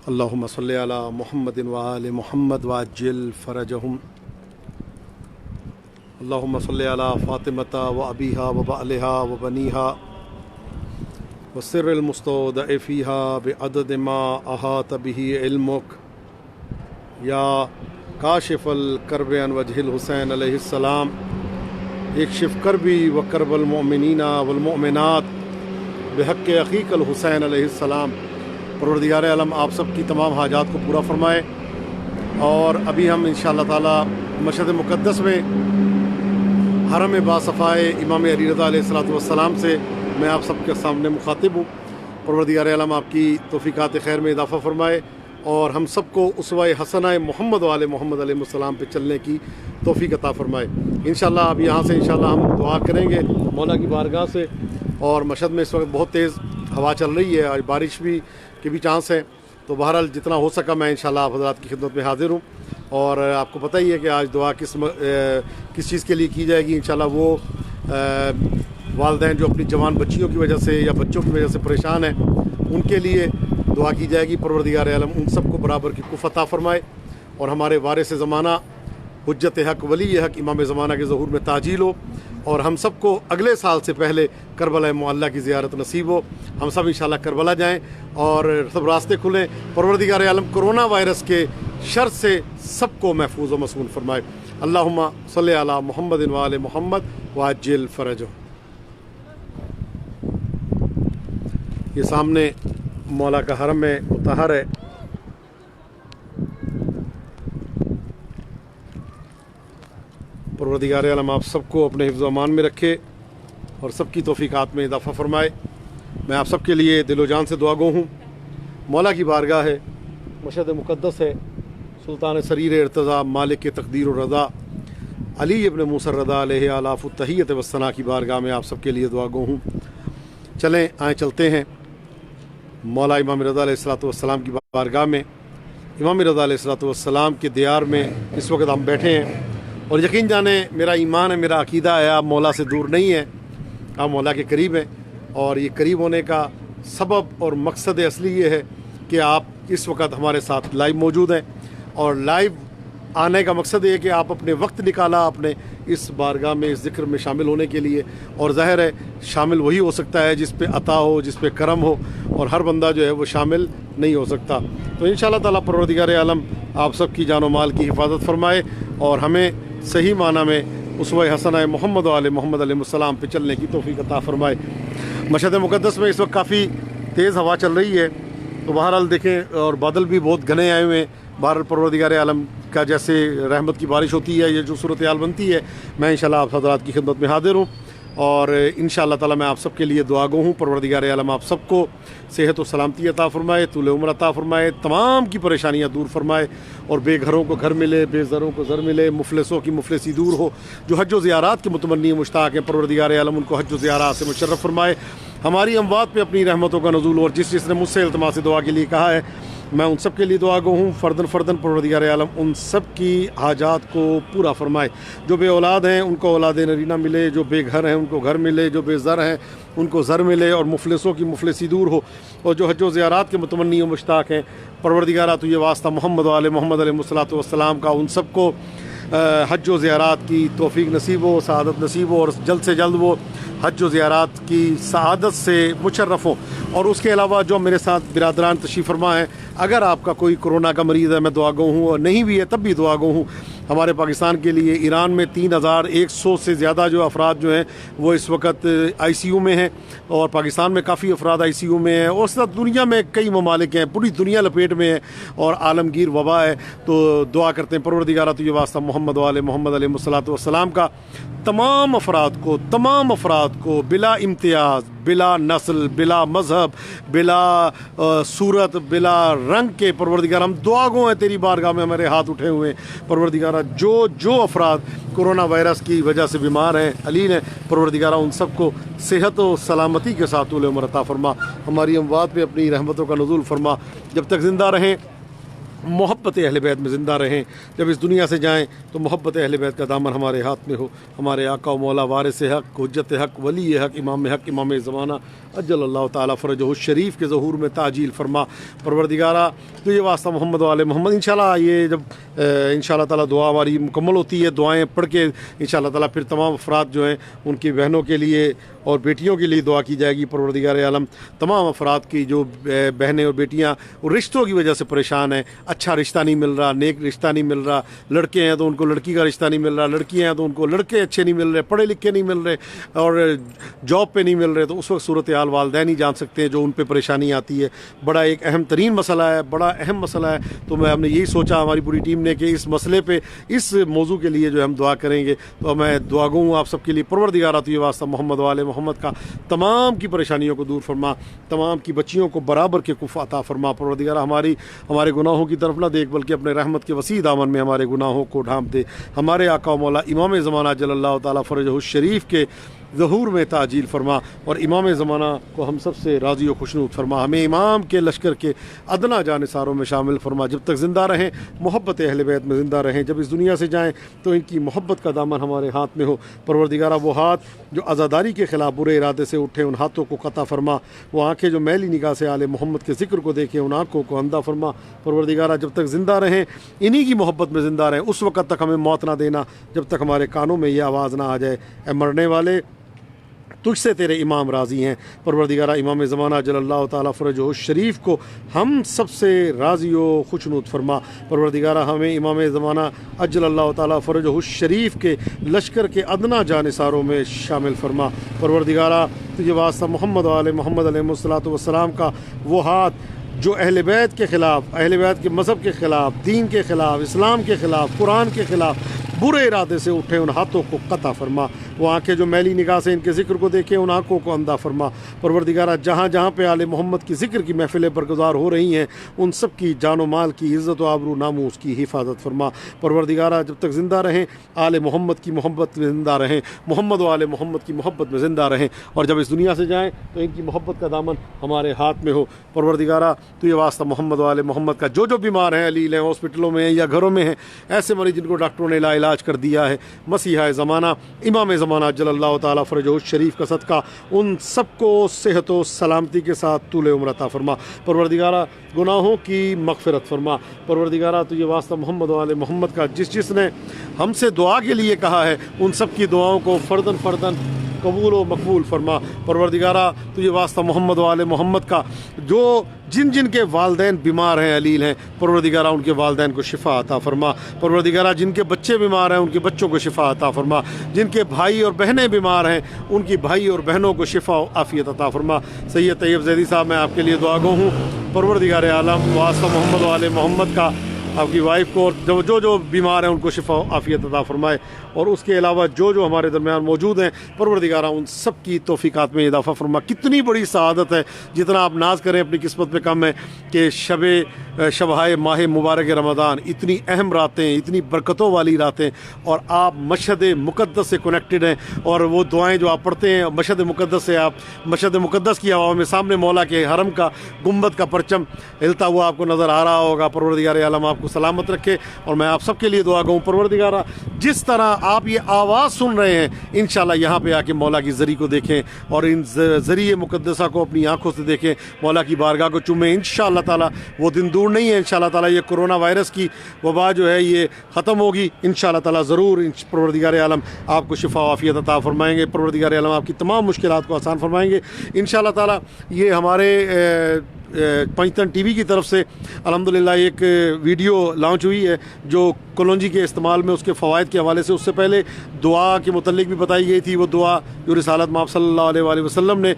اللہم صلی علی محمد وآل محمد وعجل فرجہم اللہم صلی علی فاطمۃ و ابیہا و بعلہا و بنیہا وسر المستودع فیہا بعدد ما احاط بہ علمک یا کاشف الکرب عن وجہ الحسین علیہ السلام اکشف کربی و کرب المؤمنین والمؤمنات بحق اخیک الحسین علیہ السلام۔ پروردگار عالم آپ سب کی تمام حاجات کو پورا فرمائے۔ اور ابھی ہم انشاءاللہ تعالی مشہد مقدس میں حرم باصفائے امام علی رضا علیہ السلام سے میں آپ سب کے سامنے مخاطب ہوں۔ پروردگار عالم آپ کی توفیقات خیر میں اضافہ فرمائے اور ہم سب کو اسوہ حسنہ محمد وآل محمد علیہ السلام پہ چلنے کی توفیق عطا فرمائے۔ انشاءاللہ اب یہاں سے انشاءاللہ ہم دعا کریں گے مولا کی بارگاہ سے۔ اور مشہد میں اس وقت بہت تیز ہوا چل رہی ہے اور بارش بھی کے بھی چانس ہے، تو بہرحال جتنا ہو سکا میں انشاءاللہ آپ حضرات کی خدمت میں حاضر ہوں۔ اور آپ کو پتہ ہی ہے کہ آج دعا کس چیز کے لیے کی جائے گی۔ انشاءاللہ وہ والدین جو اپنی جوان بچیوں کی وجہ سے یا بچوں کی وجہ سے پریشان ہیں ان کے لیے دعا کی جائے گی۔ پروردگار عالم ان سب کو برابر کی کف عطا فرمائے اور ہمارے وارث زمانہ حجت حق ولی حق امام زمانہ کے ظہور میں تعجیل ہو اور ہم سب کو اگلے سال سے پہلے کربلا معلیٰ کی زیارت نصیب ہو۔ ہم سب انشاءاللہ کربلا جائیں اور سب راستے کھلیں۔ پروردگار عالم کرونا وائرس کے شر سے سب کو محفوظ و مصون فرمائے۔ اللہم صلی علی محمد وآل محمد وعجل فرجہم۔ یہ سامنے مولا کا حرم مطہر ہے۔ پروردگار عالم آپ سب کو اپنے حفظ و امان میں رکھے اور سب کی توفیقات میں اضافہ فرمائے۔ میں آپ سب کے لیے دل و جان سے دعا گو ہوں۔ مولا کی بارگاہ ہے، مشہد مقدس ہے، سلطان سریر ارتضیٰ مالک تقدیر و رضا علی ابن موسیٰ الرضا علیہ آلاف التحیت والثناء کی بارگاہ میں آپ سب کے لیے دعا گو ہوں۔ چلیں چلتے ہیں مولا امام رضا علیہ السلام کی بارگاہ میں۔ امام رضا علیہ السلام کے دیار میں اس وقت ہم بیٹھے ہیں اور یقین جانیں میرا ایمان ہے، میرا عقیدہ ہے آپ مولا سے دور نہیں ہیں، آپ مولا کے قریب ہیں۔ اور یہ قریب ہونے کا سبب اور مقصد اصلی یہ ہے کہ آپ اس وقت ہمارے ساتھ لائیو موجود ہیں، اور لائیو آنے کا مقصد یہ ہے کہ آپ اپنے وقت نکالا اپنے اس بارگاہ میں اس ذکر میں شامل ہونے کے لیے۔ اور ظاہر ہے شامل وہی ہو سکتا ہے جس پہ عطا ہو، جس پہ کرم ہو، اور ہر بندہ جو ہے وہ شامل نہیں ہو سکتا۔ تو انشاءاللہ تعالیٰ پروردگار عالم آپ سب کی جان و مال کی حفاظت فرمائے اور ہمیں صحیح معنی میں اسوہ حسنہ محمد وآل محمد علیہ السلام پہ چلنے کی توفیق عطا فرمائے۔ مشہد مقدس میں اس وقت کافی تیز ہوا چل رہی ہے، تو بہرحال دیکھیں اور بادل بھی بہت گھنے آئے ہوئے ہیں۔ بہرحال پروردگار عالم کا جیسے رحمت کی بارش ہوتی ہے، یہ جو صورتحال بنتی ہے، میں انشاءاللہ آپ حضرات کی خدمت میں حاضر ہوں اور انشاءاللہ تعالیٰ میں آپ سب کے لیے دعا گو ہوں۔ پروردگار عالم آپ سب کو صحت و سلامتی عطا فرمائے، طول عمر عطا فرمائے، تمام کی پریشانیاں دور فرمائے اور بے گھروں کو گھر ملے، بے زروں کو زر ملے، مفلسوں کی مفلسی دور ہو۔ جو حج و زیارات کے متمنی مشتاق ہیں پروردگار عالم ان کو حج و زیارات سے مشرف فرمائے۔ ہماری اموات پہ اپنی رحمتوں کا نزول ہو، اور جس نے مجھ سے التماس دعا کے لیے کہا ہے میں ان سب کے لیے دعا گو ہوں۔ فردن پروردگار عالم ان سب کی حاجات کو پورا فرمائے۔ جو بے اولاد ہیں ان کو اولاد نرینہ ملے، جو بے گھر ہیں ان کو گھر ملے، جو بے زر ہیں ان کو زر ملے، اور مفلسوں کی مفلسی دور ہو۔ اور جو حج و زیارات کے متمنی و مشتاق ہیں پروردگارہ تو یہ واسطہ محمد وآل محمد علیہ السلام کا، ان سب کو حج و زیارات کی توفیق نصیب ہو، سعادت نصیب ہو، اور جلد سے جلد وہ حج و زیارات کی سعادت سے مشرف ہوں۔ اور اس کے علاوہ جو میرے ساتھ برادران تشریف فرما ہیں، اگر آپ کا کوئی کرونا کا مریض ہے میں دعا گو ہوں، اور نہیں بھی ہے تب بھی دعا گو ہوں۔ ہمارے پاکستان کے لیے ایران میں 3100 سے زیادہ جو افراد جو ہیں وہ اس وقت آئی سی یو میں ہیں، اور پاکستان میں کافی افراد آئی سی یو میں ہیں، اور اس طرح دنیا میں کئی ممالک ہیں، پوری دنیا لپیٹ میں ہے اور عالمگیر وبا ہے۔ تو دعا کرتے ہیں پروردگارہ تو یہ واسطہ محمد وآل محمد علیہ السلام کا تمام افراد کو بلا امتیاز، بلا نسل، بلا مذہب، بلا صورت، بلا رنگ کے پروردگار ہم دعا گو ہیں تیری بارگاہ میں، ہمارے ہاتھ اٹھے ہوئے ہیں پروردگارہ جو افراد کرونا وائرس کی وجہ سے بیمار ہیں، علین ہیں، پروردگارہ ان سب کو صحت و سلامتی کے ساتھ طول عمر عطا فرما۔ ہماری اموات پہ اپنی رحمتوں کا نزول فرما۔ جب تک زندہ رہیں محبت اہل بیت میں زندہ رہیں، جب اس دنیا سے جائیں تو محبت اہل بیت کا دامن ہمارے ہاتھ میں ہو، ہمارے آقا و مولا وارث حق، حجت حق، ولی حق، امام زمانہ اجل اللہ تعالیٰ فرجہ الشریف کے ظہور میں تعجیل فرما۔ پروردگارہ تو یہ واسطہ محمد و آل محمد، انشاءاللہ یہ جب انشاءاللہ تعالیٰ دعا ہماری مکمل ہوتی ہے، دعائیں پڑھ کے انشاءاللہ تعالیٰ پھر تمام افراد جو ہیں ان کی بہنوں کے لیے اور بیٹیوں کے لیے دعا کی جائے گی۔ پروردگار عالم تمام افراد کی جو بہنیں اور بیٹیاں رشتوں کی وجہ سے پریشان ہیں، اچھا رشتہ نہیں مل رہا، نیک رشتہ نہیں مل رہا، لڑکے ہیں تو ان کو لڑکی کا رشتہ نہیں مل رہا، لڑکیاں ہیں تو ان کو لڑکے اچھے نہیں مل رہے، پڑھے لکھے نہیں مل رہے اور جاب پہ نہیں مل رہے، تو اس وقت صورتحال والدین ہی جان سکتے ہیں جو ان پہ پریشانی آتی ہے۔ بڑا ایک اہم ترین مسئلہ ہے، بڑا اہم مسئلہ ہے، تو ہم نے یہی سوچا ہماری پوری ٹیم نے کہ اس مسئلے پہ اس موضوع کے لیے جو ہم دعا کریں گے، تو میں دعا گو ہوں آپ سب کے لیے۔ پروردگارہ تو یہ واسطہ محمد و آل محمد کا تمام کی پریشانیوں کو دور فرما، تمام کی بچیوں کو برابر کے کف عطا فرما۔ پروردگارہ ہمارے گناہوں کی طرف نہ دیکھ بلکہ اپنے رحمت کے وسیع دامن میں ہمارے گناہوں کو ڈھانپ دے۔ ہمارے آقا و مولا امام زمانہ جل اللہ تعالیٰ فرجہ الشریف کے ظہور میں تعجیل فرما، اور امام زمانہ کو ہم سب سے راضی و خوشنود فرما۔ ہمیں امام کے لشکر کے ادنا جانثاروں میں شامل فرما، جب تک زندہ رہیں محبت اہل بیت میں زندہ رہیں، جب اس دنیا سے جائیں تو ان کی محبت کا دامن ہمارے ہاتھ میں ہو۔ پروردگارہ وہ ہاتھ جو عزاداری کے خلاف برے ارادے سے اٹھے ان ہاتھوں کو قطع فرما، وہ آنکھیں جو میلی نگاہ سے آل محمد کے ذکر کو دیکھیں ان آنکھوں کو اندھا فرما۔ پروردگارہ جب تک زندہ رہیں انہی کی محبت میں زندہ رہیں، اس وقت تک ہمیں موت نہ دینا جب تک ہمارے کانوں میں یہ آواز نہ آ جائے، اے مرنے والے تجھ سے تیرے امام راضی ہیں۔ پروردگارہ امام زمانہ جل اللہ تعالیٰ فرجہ الشریف کو ہم سب سے راضی و خوشنود فرما۔ پروردگارہ ہمیں امام زمانہ اجل اللہ تعالیٰ فرجہ الشریف کے لشکر کے ادنا جانثاروں میں شامل فرما۔ پروردگارہ تجھے واسطہ محمد و آل محمد علیہ الصلوۃ والسلام کا وہ ہاتھ جو اہل بیت کے خلاف، اہل بیت کے مذہب کے خلاف، دین کے خلاف، اسلام کے خلاف، قرآن کے خلاف برے ارادے سے اٹھے ان ہاتھوں کو قطع فرما۔ وہ آنکھیں جو میلی نگاہ سے ان کے ذکر کو دیکھیں ان آنکھوں کو اندھا فرما۔ پروردگارہ جہاں جہاں پہ آل محمد کی ذکر کی محفلیں برگزار ہو رہی ہیں ان سب کی جان و مال کی عزت و آبرو ناموس کی حفاظت فرما۔ پروردگارہ جب تک زندہ رہیں آل محمد کی محبت میں زندہ رہیں، محمد و آل محمد کی محبت میں زندہ رہیں، اور جب اس دنیا سے جائیں تو ان کی محبت کا دامن ہمارے ہاتھ میں ہو۔ پروردگارہ تو یہ واسطہ محمد و آل محمد کا جو بیمار ہیں، علیل ہیں، ہاسپٹلوں میں ہیں یا گھروں میں ہیں، ایسے مریض جن کو ڈاکٹروں نے لا علاج کر دیا ہے، مسیحا زمانہ امام زمانہ جل اللہ تعالیٰ فرجہ الشریف کا صدقہ ان سب کو صحت و سلامتی کے ساتھ طول عمر عطا فرما۔ پروردگارہ گناہوں کی مغفرت فرما۔ پروردگارہ تو یہ واسطہ محمد و آل محمد کا جس نے ہم سے دعا کے لیے کہا ہے ان سب کی دعاؤں کو فردن فردن قبول و مقبول فرما۔ پروردگارہ تو یہ واسطہ محمد و آل محمد کا جو جن کے والدین بیمار ہیں، علیل ہیں، پروردگارہ ان کے والدین کو شفا عطا فرما۔ پروردگارہ جن کے بچے بیمار ہیں ان کے بچوں کو شفا عطا فرما۔ جن کے بھائی اور بہنیں بیمار ہیں ان کی بھائی اور بہنوں کو شفا و عافیت عطا فرما۔ سید طیب زیدی صاحب میں آپ کے لیے دعا گو ہوں، پروردگار عالم واسطہ محمد و آل محمد کا آپ کی وائف کو اور جو بیمار ہیں ان کو شفا و عافیت عطا فرمائے، اور اس کے علاوہ جو ہمارے درمیان موجود ہیں پروردگارہ ان سب کی توفیقات میں اضافہ فرما۔ کتنی بڑی سعادت ہے، جتنا آپ ناز کریں اپنی قسمت پہ کم ہے کہ شبہائے ماہ مبارک رمضان، اتنی اہم راتیں، اتنی برکتوں والی راتیں، اور آپ مشہد مقدس سے کنیکٹڈ ہیں، اور وہ دعائیں جو آپ پڑھتے ہیں مشہد مقدس سے، آپ مشہد مقدس کی ہوا میں سامنے مولا کے حرم کا گنبد کا پرچم ہلتا ہوا آپ کو نظر آ رہا ہوگا۔ پروردگار عالم آپ کو سلامت رکھے، اور میں آپ سب کے لیے دعا گوں پروردگارہ جس طرح آپ یہ آواز سن رہے ہیں انشاءاللہ یہاں پہ آ کے مولا کی زری کو دیکھیں اور ان ذریعے مقدسہ کو اپنی آنکھوں سے دیکھیں، مولا کی بارگاہ کو چومیں۔ انشاءاللہ تعالیٰ وہ دن دور نہیں ہے، انشاءاللہ تعالیٰ یہ کرونا وائرس کی وبا جو ہے یہ ختم ہوگی انشاءاللہ تعالیٰ ضرور۔ پروردگار عالم آپ کو شفا و عافیت عطا فرمائیں گے، پروردگار عالم آپ کی تمام مشکلات کو آسان فرمائیں گے انشاءاللہ تعالیٰ۔ یہ ہمارے پنجتن ٹی وی کی طرف سے الحمدللہ ایک ویڈیو لانچ ہوئی ہے جو کلونجی کے استعمال میں اس کے فوائد کے حوالے سے، اس سے پہلے دعا کے متعلق بھی بتائی گئی تھی، وہ دعا جو رسالت مآب صلی اللہ علیہ وآلہ وسلم نے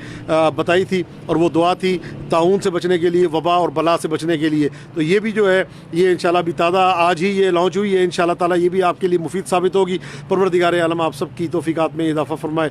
بتائی تھی، اور وہ دعا تھی طاعون سے بچنے کے لیے، وبا اور بلا سے بچنے کے لیے۔ تو یہ بھی جو ہے یہ انشاءاللہ بھی تازہ آج ہی یہ لانچ ہوئی ہے، انشاءاللہ تعالیٰ یہ بھی آپ کے لیے مفید ثابت ہوگی۔ پروردگار عالم آپ سب کی توفیقات میں اضافہ فرمائے۔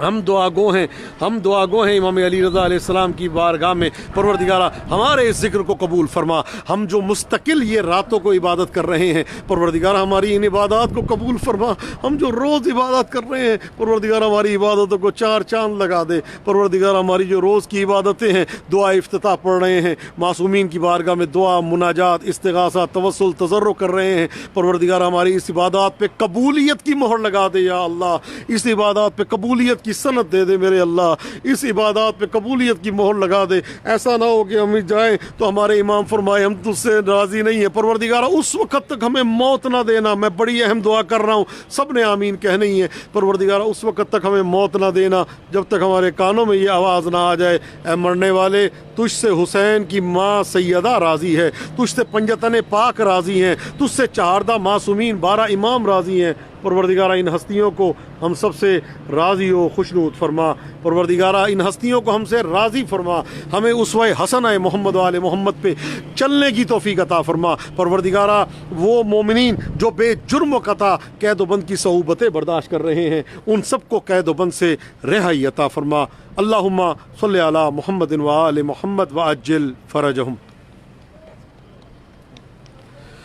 ہم دعا گو ہیں، ہم دعا گو ہیں امام علی رضا علیہ السلام کی بارگاہ میں، پروردگارہ ہمارے اس ذکر کو قبول فرما۔ ہم جو مستقل یہ راتوں کو عبادت کر رہے ہیں، پروردگارہ ہماری ان عبادات کو قبول فرما۔ ہم جو روز عبادت کر رہے ہیں، پروردگارہ ہماری عبادتوں کو چار چاند لگا دے۔ پروردگارہ ہماری جو روز کی عبادتیں ہیں، دعا افتتاح پڑھ رہے ہیں، معصومین کی بارگاہ میں دعا، مناجات، استغاثہ، توسل، تضرع کر رہے ہیں، پروردگارہ ہماری اس عبادات پہ قبولیت کی مہر لگا دے یا اللہ۔ اس عبادات پہ قبولیت کی سند دے دے میرے اللہ، اس عبادات پہ قبولیت کی مہر لگا دے۔ ایسا نہ ہو کہ ہم جائیں تو ہمارے امام فرمائے ہم تجھ سے راضی نہیں ہیں، پروردگارہ اس وقت تک ہمیں موت نہ دینا۔ میں بڑی اہم دعا کر رہا ہوں، سب نے آمین کہنی ہے۔ پروردگارہ اس وقت تک ہمیں موت نہ دینا جب تک ہمارے کانوں میں یہ آواز نہ آ جائے، اے مرنے والے، تجھ سے حسین کی ماں سیدہ راضی ہے، تجھ سے پنجتن پاک راضی ہیں، تجھ سے چہاردہ معصومین 12 امام راضی ہیں۔ پروردگارہ ان ہستیوں کو ہم سب سے راضی و خوشنود فرما۔ پروردگارہ ان ہستیوں کو ہم سے راضی فرما، ہمیں اسوہ حسنہ محمد و آل محمد پہ چلنے کی توفیق عطا فرما۔ پروردگارہ وہ مومنین جو بے جرم و خطا قید و بند کی صعوبتیں برداشت کر رہے ہیں، ان سب کو قید و بند سے رہائی عطا فرما۔ اللہم صلی علی محمد و آل محمد وعجل فرجہم۔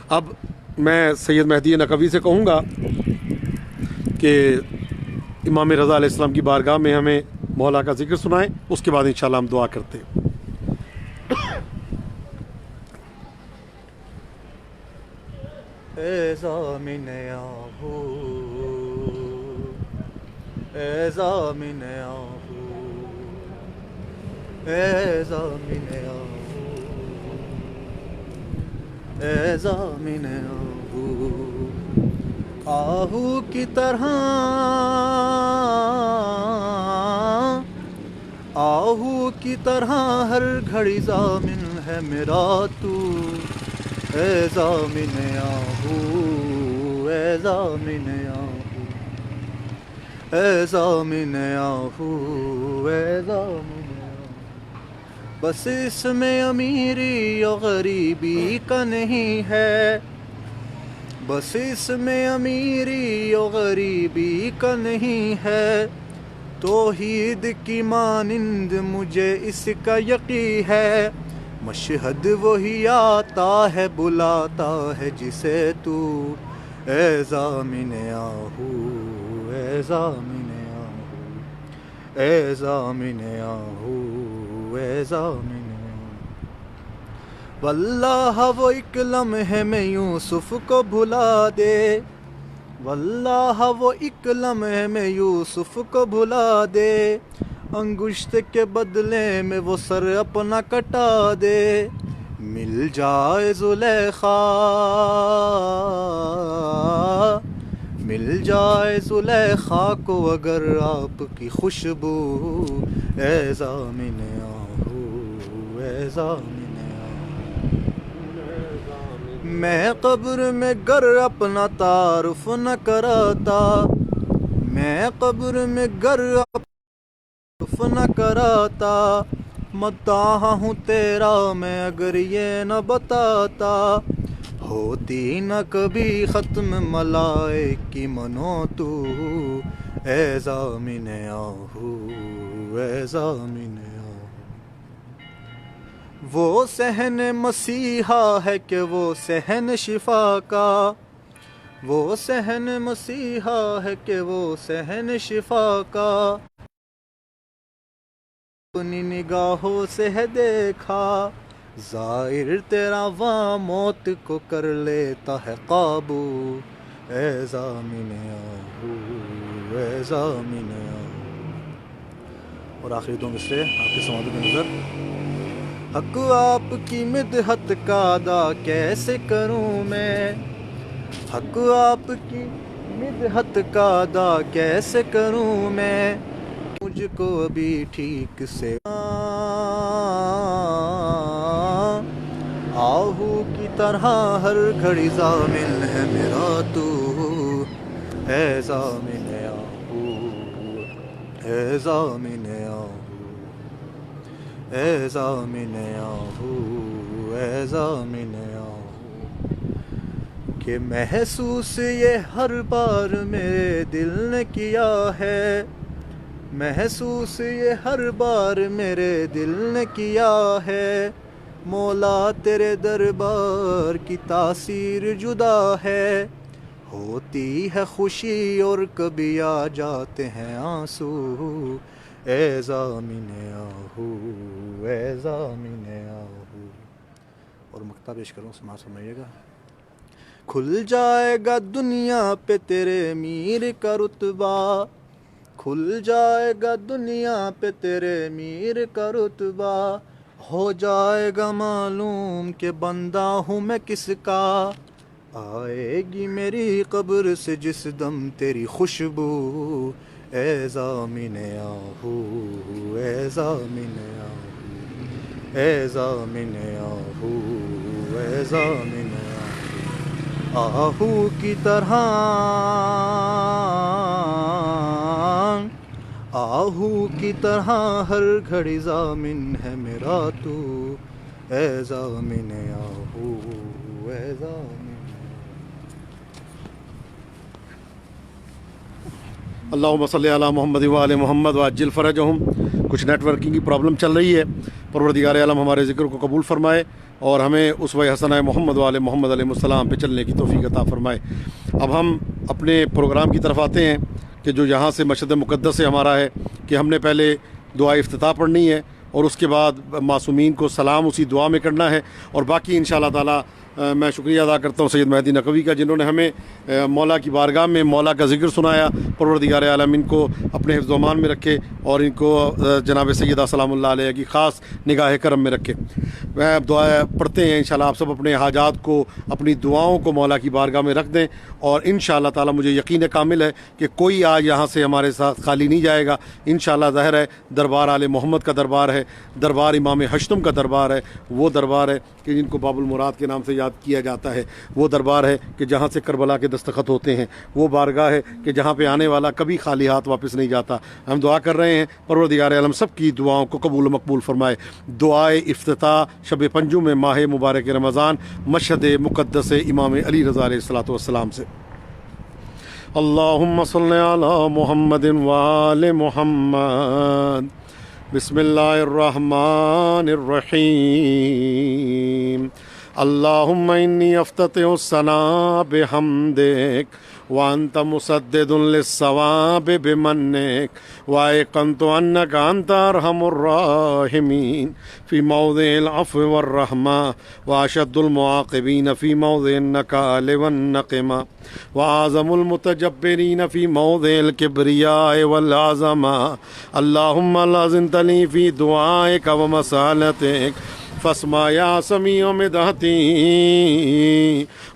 اب میں سید مہدی نقوی سے کہوں گا کہ امام رضا علیہ السلام کی بارگاہ میں ہمیں مولا کا ذکر سنائیں، اس کے بعد انشاءاللہ ہم دعا کرتے ہیں۔ اے ضامن آہو، اے ضامن آہو، اے ضامن آہو، اے ضامن آہو، آہو کی طرح، آہو کی طرح ہر گھڑی ضامن ہے میرا تو، اے ضامن آہو، اے ضامن آہو، اے ضامن آہو، اے ضامن آہو۔ بس اس میں امیری و غریبی کا نہیں ہے، بس اس میں امیری و غریبی کا نہیں ہے، توحید کی مانند مجھے اس کا یقین ہے، مشہد وہی آتا ہے بلاتا ہے جسے تو، اے ضامن آہو، اے ضامن آہو، اے ضامن آہو، اے ضامن آہو۔ واللہ وہ ایک لمحے میں یوسف کو بھلا دے، واللہ وہ ایک لمحے میں یوسف کو بھلا دے، انگشت کے بدلے میں وہ سر اپنا کٹا دے، مل جائے زلیخا، مل جائے زلیخا کو اگر آپ کی خوشبو، اے ضامن آہو، اے ضامن آہو۔ میں قبر میں گر اپنا تعارف نہ کراتا، میں قبر میں گر نہ کراتا، مداح ہوں تیرا میں اگر یہ نہ بتاتا، ہوتی نہ کبھی ختم ملائک کی منو تو، اے ضامن آہو، اے ضامن آہو۔ وہ صحن مسیحا ہے کہ وہ صحن شفا کا، وہ صحن مسیحا ہے کہ وہ صحن شفا کا، اپنی نگاہوں سے ہے دیکھا، ظاہر تیرا وہاں موت کو کر لیتا ہے قابو، اے ضامن آہو، اے ضامن آہو۔ اور آخری دو مصرے آپ کی سماعتوں میں نظر۔ حق آپ کی مدحت کا ادا کیسے کروں میں، حق آپ کی مدحت کا ادا کیسے کروں میں، مجھ کو ابھی ٹھیک سے آہو کی طرح ہر گھڑی ضامن ہے میرا تو، اے ضامن آہو، اے ضامن آہو، اے ضامن آہو، اے ضامن آہو۔ کہ محسوس یہ ہر بار میرے دل نے کیا ہے، محسوس یہ ہر بار میرے دل نے کیا ہے، مولا تیرے دربار کی تاثیر جدا ہے، ہوتی ہے خوشی اور کبھی آ جاتے ہیں آنسو، اے ضامن آہو اے ضامن آہو۔ اور مقطع پیش کروں، سماعت فرمائیے گا۔ کھل جائے گا دنیا پہ تیرے میر کا رتبہ، کھل جائے گا دنیا پہ تیرے میر کا رتبہ، ہو جائے گا معلوم کہ بندہ ہوں میں کس کا، آئے گی میری قبر سے جس دم تیری خوشبو، اے ضامن آہو اے ضامن آہو اے ضامن آہو اے ضامن آہو، آہو کی طرح آہو کی طرح ہر گھڑی ضامن ہے میرا تو، اے ضامن آہو اے ضامن۔ اللہم صلی علی محمد و آل محمد وعجل فرجہم۔ کچھ نیٹ ورکنگ کی پرابلم چل رہی ہے، پروردگار عالم ہمارے ذکر کو قبول فرمائے اور ہمیں اسوہ حسنہ محمد و آل محمد علیہ السلام پہ چلنے کی توفیق عطا فرمائے۔ اب ہم اپنے پروگرام کی طرف آتے ہیں کہ جو یہاں سے مشہد مقدس سے ہمارا ہے کہ ہم نے پہلے دعا افتتاح پڑھنی ہے اور اس کے بعد معصومین کو سلام اسی دعا میں کرنا ہے، اور باقی انشاءاللہ تعالی میں شکریہ ادا کرتا ہوں سید مہدی نقوی کا، جنہوں نے ہمیں مولا کی بارگاہ میں مولا کا ذکر سنایا۔ پروردگار عالم ان کو اپنے حفظ و امان میں رکھے اور ان کو جناب سیدہ سلام اللہ علیہ کی خاص نگاہ کرم میں رکھے۔ دعا پڑھتے ہیں، انشاءاللہ آپ سب اپنے حاجات کو، اپنی دعاؤں کو مولا کی بارگاہ میں رکھ دیں، اور انشاءاللہ تعالی مجھے یقین کامل ہے کہ کوئی آج یہاں سے ہمارے ساتھ خالی نہیں جائے گا۔ انشاءاللہ ظاہر ہے دربار آل محمد کا دربار ہے، دربار امام ہشتم کا دربار ہے، وہ دربار ہے کہ جن کو باب المراد کے نام سے یاد کیا جاتا ہے، وہ دربار ہے کہ جہاں سے کربلا کے دستخط ہوتے ہیں، وہ بارگاہ ہے کہ جہاں پہ آنے والا کبھی خالی ہاتھ واپس نہیں جاتا۔ ہم دعا کر رہے ہیں پروردگار عالم سب کی دعاؤں کو قبول و مقبول فرمائے۔ دعائے افتتاح شب پنجم میں ماہ مبارک رمضان مشہد مقدس امام علی رضا علیہ الصلوۃ والسلام سے۔ اللہم صلی علی محمد وآل محمد، بسم اللہ الرحمن الرحیم۔ اللہم انی افتتح الثناء بحمدک وانت مسدد للثواب بمنک وایقنت انک انت ارحم الراحمین فی موضع العفو والرحمہ واشد المعاقبین فی موضع النکال والنقمہ واعظم المتجبرین فی موضع الکبریاء والعظمہ۔ اللہم لا زنتنی فی دعائک ومسالتک فاسمع یا سمیع مدحتی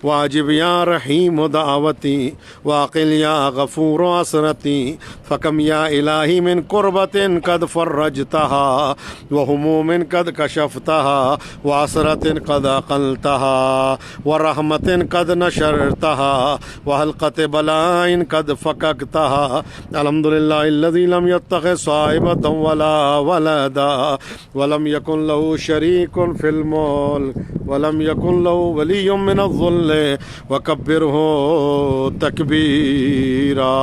واجب یا رحیم دعوتی واقل یا غفور عسرتی فکم یا الہی من قربت قد فرجتها وہموم قد کشفتها وعسرت قد اقلتها ورحمت قد نشرتها وحلقت بلاء قد فککتها۔ الحمدللہ الذی لم يتخذ صاحبۃ ولا ولدا ولم یکن له شریک فی الملک ولم یکن له ولی من الذل وکبرہ تکبیرا۔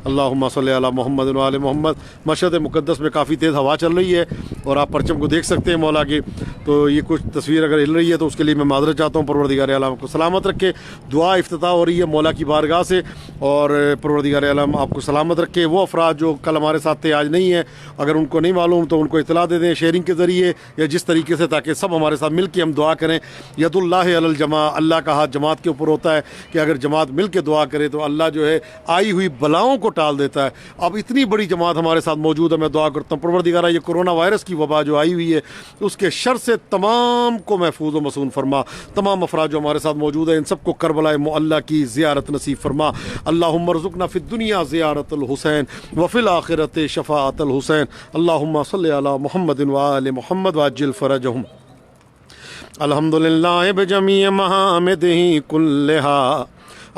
اللہم صلی علی محمد و آل محمد۔ مشہد مقدس میں کافی تیز ہوا چل رہی ہے اور آپ پرچم کو دیکھ سکتے ہیں مولا کی، تو یہ کچھ تصویر اگر ہل رہی ہے تو اس کے لیے میں معذرت چاہتا ہوں۔ پروردگار عالم کو سلامت رکھے۔ دعا افتتاح ہو رہی ہے مولا کی بارگاہ سے، اور پروردگار عالم آپ کو سلامت رکھے۔ وہ افراد جو کل ہمارے ساتھ تھے آج نہیں ہیں، اگر ان کو نہیں معلوم تو ان کو اطلاع دے دیں شیئرنگ کے ذریعے یا جس طریقے سے، تاکہ سب ہمارے ساتھ مل کے ہم دعا کریں۔ ید اللہ علی الجماع، اللہ کا ہاتھ جماعت کے اوپر ہوتا ہے کہ اگر جماعت مل کے دعا کرے تو اللہ جو ہے آئی ہوئی بلاؤں کو ٹال دیتا ہے۔ اب اتنی بڑی جماعت ہمارے ساتھ موجود ہے، میں دعا کرتا ہوں پروردگارہ یہ کرونا وائرس کی وبا جو آئی ہوئی ہے اس کے شر سے تمام کو محفوظ و مصون فرما۔ تمام افراد جو ہمارے ساتھ موجود ہیں ان سب کو کربلا معلیٰ کی زیارت نصیب فرما۔ اللہم ارزقنا فی الدنیا زیارت الحسین وفی الآخرت شفاعت الحسین۔ اللہم صلی علی محمد وآل محمد وعجل فرجہم۔ الحمدللہ بجمیع محامدہ کلہا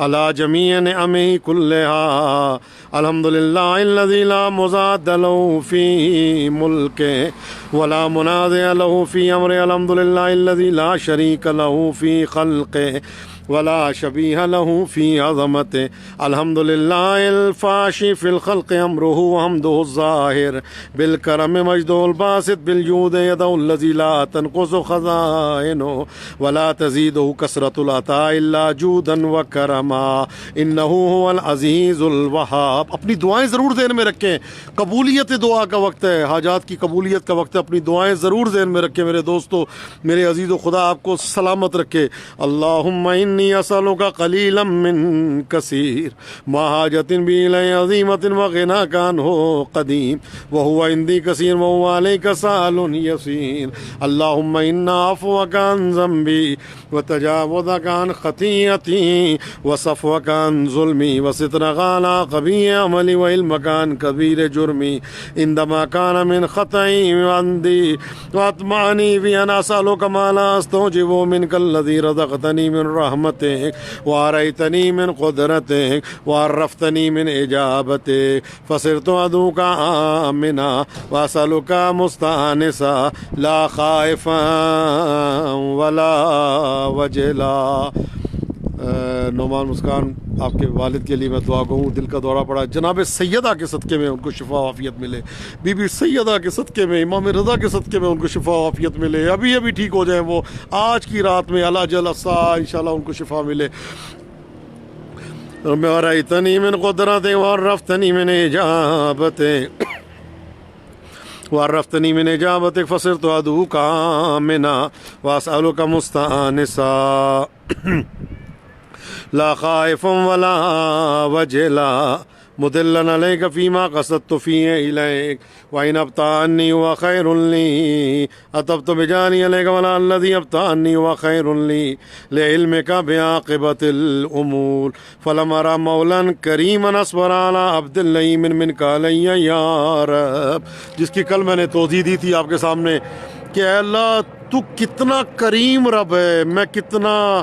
علی جمیع نعمہ کلہا۔ الحمدللہ الذی لا مضاد له فی ملکہ ولا منازع له في أمره الحمد لله الذي لا شريك له في خلقه ولا شبيه له في عظمته الحمد لله الفاشي في الخلق أمره وحمده الظاهر بالكرم مجده الباسط بالجود يده الذي لا تنقص خزائنه ولا تزيده كثرة العطاء إلا جودا وكرما إنه هو العزيز الوهاب. اپنی دعائیں ضرور ذہن میں رکھیں, قبولیت دعا کا وقت ہے, حاجات کی قبولیت کا وقت ہے, اپنی دعائیں ضرور ذہن میں رکھیں میرے دوستو, میرے عزیز و خدا آپ کو سلامت رکھے. اللہم انی اسألک قلیلا من کثیر ما حاجت بی الی عظیمت وغناک عنہ قدیم وہو عندی کثیر وہو علیک سہل یسیر. اللہم انا عفوک عن ذنبی وتجاوزک عن خطیئتی وصفوک عن ظلمی وسترک علی قبیح عملی وعلمک عن کبیر جرمی عندما کان من خطئی عندی واطمعنی بی ان اسألک ما لا استوجب منک الذی رزقتنی من رحمتک وآريتني من قدرتك وعرفتني من إجابتك فصرت أدعوك آمنا وأسألك مستأنسا لا خائفا ولا وجلا. نعمان مسکان آپ کے والد کے لیے میں دعا گوں, دل کا دورہ پڑا, جناب سیدہ کے صدقے میں ان کو شفا و عافیت ملے, بی بی سیدہ کے صدقے میں, امام رضا کے صدقے میں ان کو شفا و عافیت ملے, ابھی ٹھیک ہو جائیں وہ آج کی رات میں اللہ جل سا انشاءاللہ ان کو شفا ملے. وَرَأَيْتَنِي مِنْ قُدْرَتِكَ وَعَرَّفْتَنِي مِنْ إِجَابَتِكَ فَصِرْتُ أَدْعُوكَ آمِنًا وَأَسْأَلُكَ مُسْتَأْنِسًا لا خائف ولا وجلا مدلنا عليك فيما قصدت فيه إليك وإن أبطأ عني وخير لي أتبت بجاني عليك ولا الذي أبطأ عني وخير لي لعلمك بعاقبة الأمور فلم أرى مولا كريما أصبر على عبد اللئيم منك علي يا رب. جس کی کل میں نے توضیح دی تھی آپ کے سامنے کہ اے اللہ تو کتنا کریم رب ہے, میں کتنا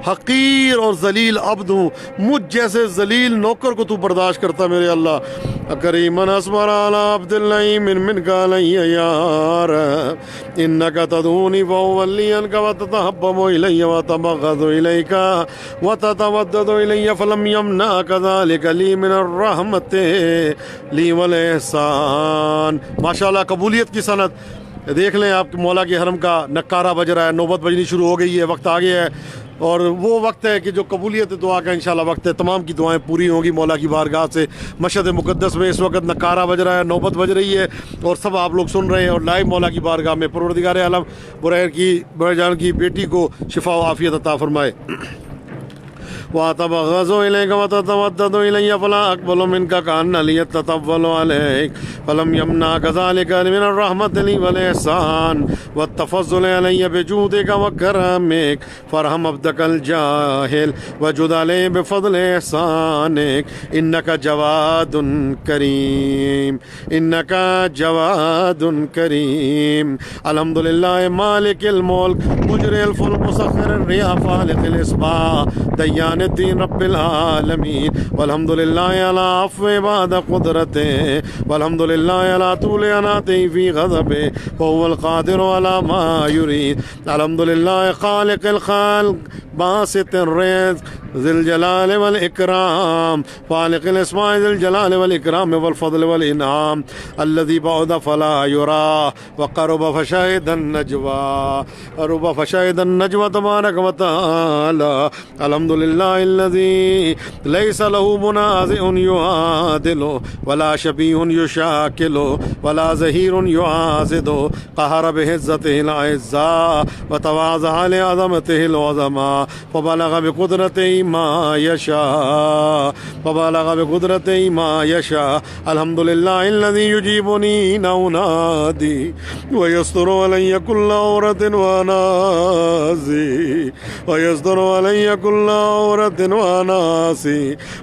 حقیر اور ذلیل عبد ہوں, مجھ جیسے ذلیل نوکر کو تو برداشت کرتا میرے اللہ. کریمن اصبر علی عبد اللئیم منک علی یا رب انک تدعونی فاولی عنک وتتحبب الی وتبغض الیک وتتودد الی فلم یمنعک ذلک لی من الرحمت لی والاحسان. ماشاءاللہ قبولیت کی سند دیکھ لیں آپ کے مولا کے حرم کا نکارہ بج رہا ہے, نوبت بجنی شروع ہو گئی ہے, وقت آ گیا ہے, اور وہ وقت ہے کہ جو قبولیت دعا کا انشاءاللہ وقت ہے. تمام کی دعائیں پوری ہوں گی مولا کی بارگاہ سے. مشہد مقدس میں اس وقت نکارہ بج رہا ہے, نوبت بج رہی ہے, اور سب آپ لوگ سن رہے ہیں, اور لائیو مولا کی بارگاہ میں. پروردگار عالم برہر جان کی بیٹی کو شفا و عافیت عطا فرمائے. وَأَتَبَغَّضُ إِلَيْكَ وَتَتَوَدَّدُ إِلَيَّ فَلَا أَقْبَلُ مِنْكَ كَأَنَّ لِيَ التَّطَوُّلُ عَلَيْكَ فَلَمْ يَمْنَعْكَ ذَلِكَ مِنَ الرَّحْمَةِ لِي وَالْإِحْسَانِ وَالتَّفَضُّلِ عَلَيَّ بِجُودِكَ وَكَرَمِكَ فَارْحَمْ عَبْدَكَ الْجَاهِلَ وَجُدْ عَلَيْهِ بِفَضْلِ إِحْسَانِكَ إِنَّكَ جَوَادٌ كَرِيمٌ إِنَّكَ جَوَادٌ كَرِيمٌ. الحمد للہ مالک الملک مجری الفلک مسخر الرياح فالق الإصباح دیان الدین رب العالمین. والحمد للہ علی عفو بعد قدرته والحمد للہ علی طول عناته فی غضبه وهو القادر على ما يريد. الحمد للہ خالق الخلق باسط الرزق ذی الجلال والإکرام خالق الاسماء ذی الجلال والإکرام والفضل والانعام الذي بعد فلا يرى وقرب فشهد النجوى قرب فشهد النجوى تبارک وتعالى. الحمد لله الذي ليس له منازع يعادله ولا شبيه يشاكله ولا زهير يعازده قهر بعزته الأعزاء وتواضع لعظمته العظماء فبلغ بقدرته ما يشاء ما يشاء. الحمد لله الذي يجيبني نونادي ويستر علي كل عورة ونازي ويستر علي كل عورة ورد وناس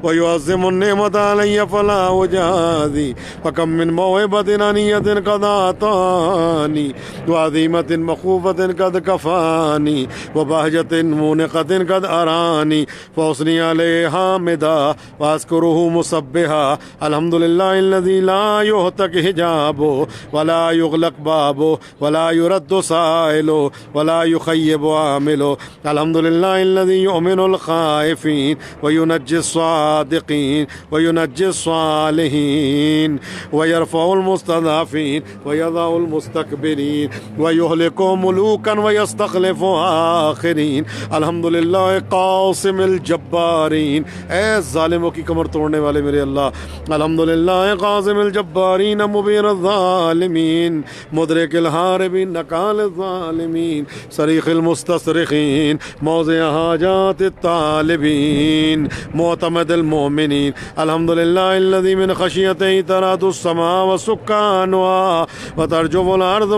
ويعظم النعمة علي فلا أجازي فكم من موهبة أنية قد أعطاني وعظيمة مخوفة قد كفاني وبهجة مونقة قد أراني فأثني عليه حامدا وأذكره مسبحا الحمد لله الذي لا يهتك حجابه ولا يغلق بابه ولا يرد سائله ولا يخيب عامله الحمد لله الذي يؤمن الخائفين وينجي الصادقين وينجي الصالحين ويرفع المستضعفين ويضع المستكبرين ويهلك ملوكا ويستخلف آخرين الحمد لله قاسم الجبارين اے ظالموں کی کمر توڑنے والے میرے اللہ الحمد للہ قاسم الجبارین مبین الظالمین مدرک الحاربین نکال الظالمین صریخ المستصرخین موضع حاجات الطالبین معتمد المؤمنین الحمد للہ الذی من خشیتہ تراد السماء وسکانها وترجف الارض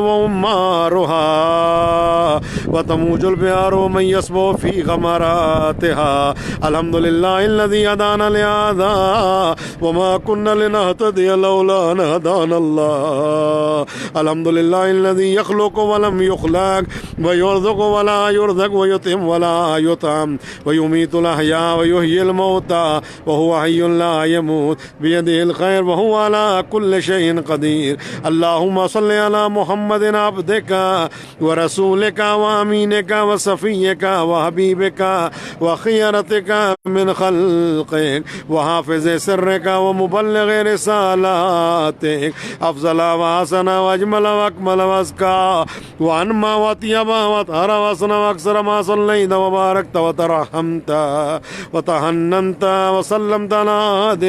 وعمارها وتموج البحار ومن يسبح في غمراتها الحمد لله الذي هدانا لهذا وما كنا لنهتدي لولا أن هدانا الله الحمد لله الذي يخلق ولم يخلق ويرزق ولا يرزق ويطعم ولا يطعم ويميت الأحياء ويحيي الموتى وهو حي لا يموت بيده الخير وهو على كل شيء قدير اللهم صل على محمد عبدك ورسولك وأمينك وصفيك وحبيبك وخيرتك من خلقك وحافظ سرك ومبلغ رسالاتك أفضل وحسن وأجمل وأكمل وأزكى وأنمى وأطيب وأطهر وأحسن وأكثر ما صليت وباركت وترحمت وتحننت وسلمت على أحد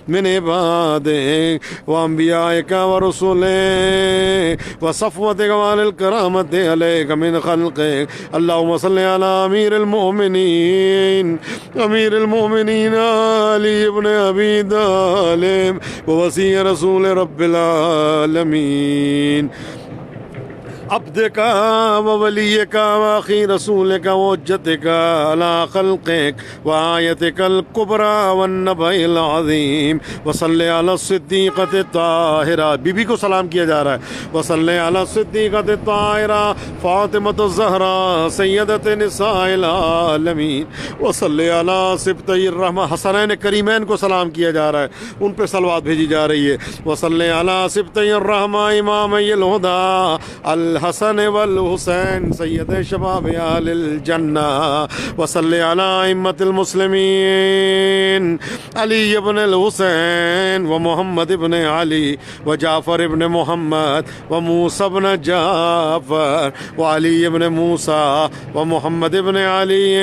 من عبادك وأنبيائك ورسلك وصفوتك وعلى الكرامة عليك من خلقك اللهم صل على أمير المؤمنين علي بن أبي طالب ووصي رسول رب العالمين عبدك ووليك وأخي رسولك وحجتك على خلقك وآيتك الكبرى والنبأ العظيم وصل على الصديقة الطاهرة بی بی کو سلام کیا جا رہا ہے وصل على الصديقة الطاهرة فاطمة الزهراء سيدة نساء العالمين وصل على سبطي الرحمة حسنین کریمین کو سلام کیا جا رہا ہے ان پہ صلوات بھیجی جا رہی ہے وصل على سبطي الرحمة امامي الهدى الحسن والحسین سید شباب اہل الجنہ وصلی علی ائمة المسلمین علی ابن الحسین ومحمد ابن علی وجعفر ابن محمد وموسى ابن جعفر وعلی ابن موسى ومحمد ابن علی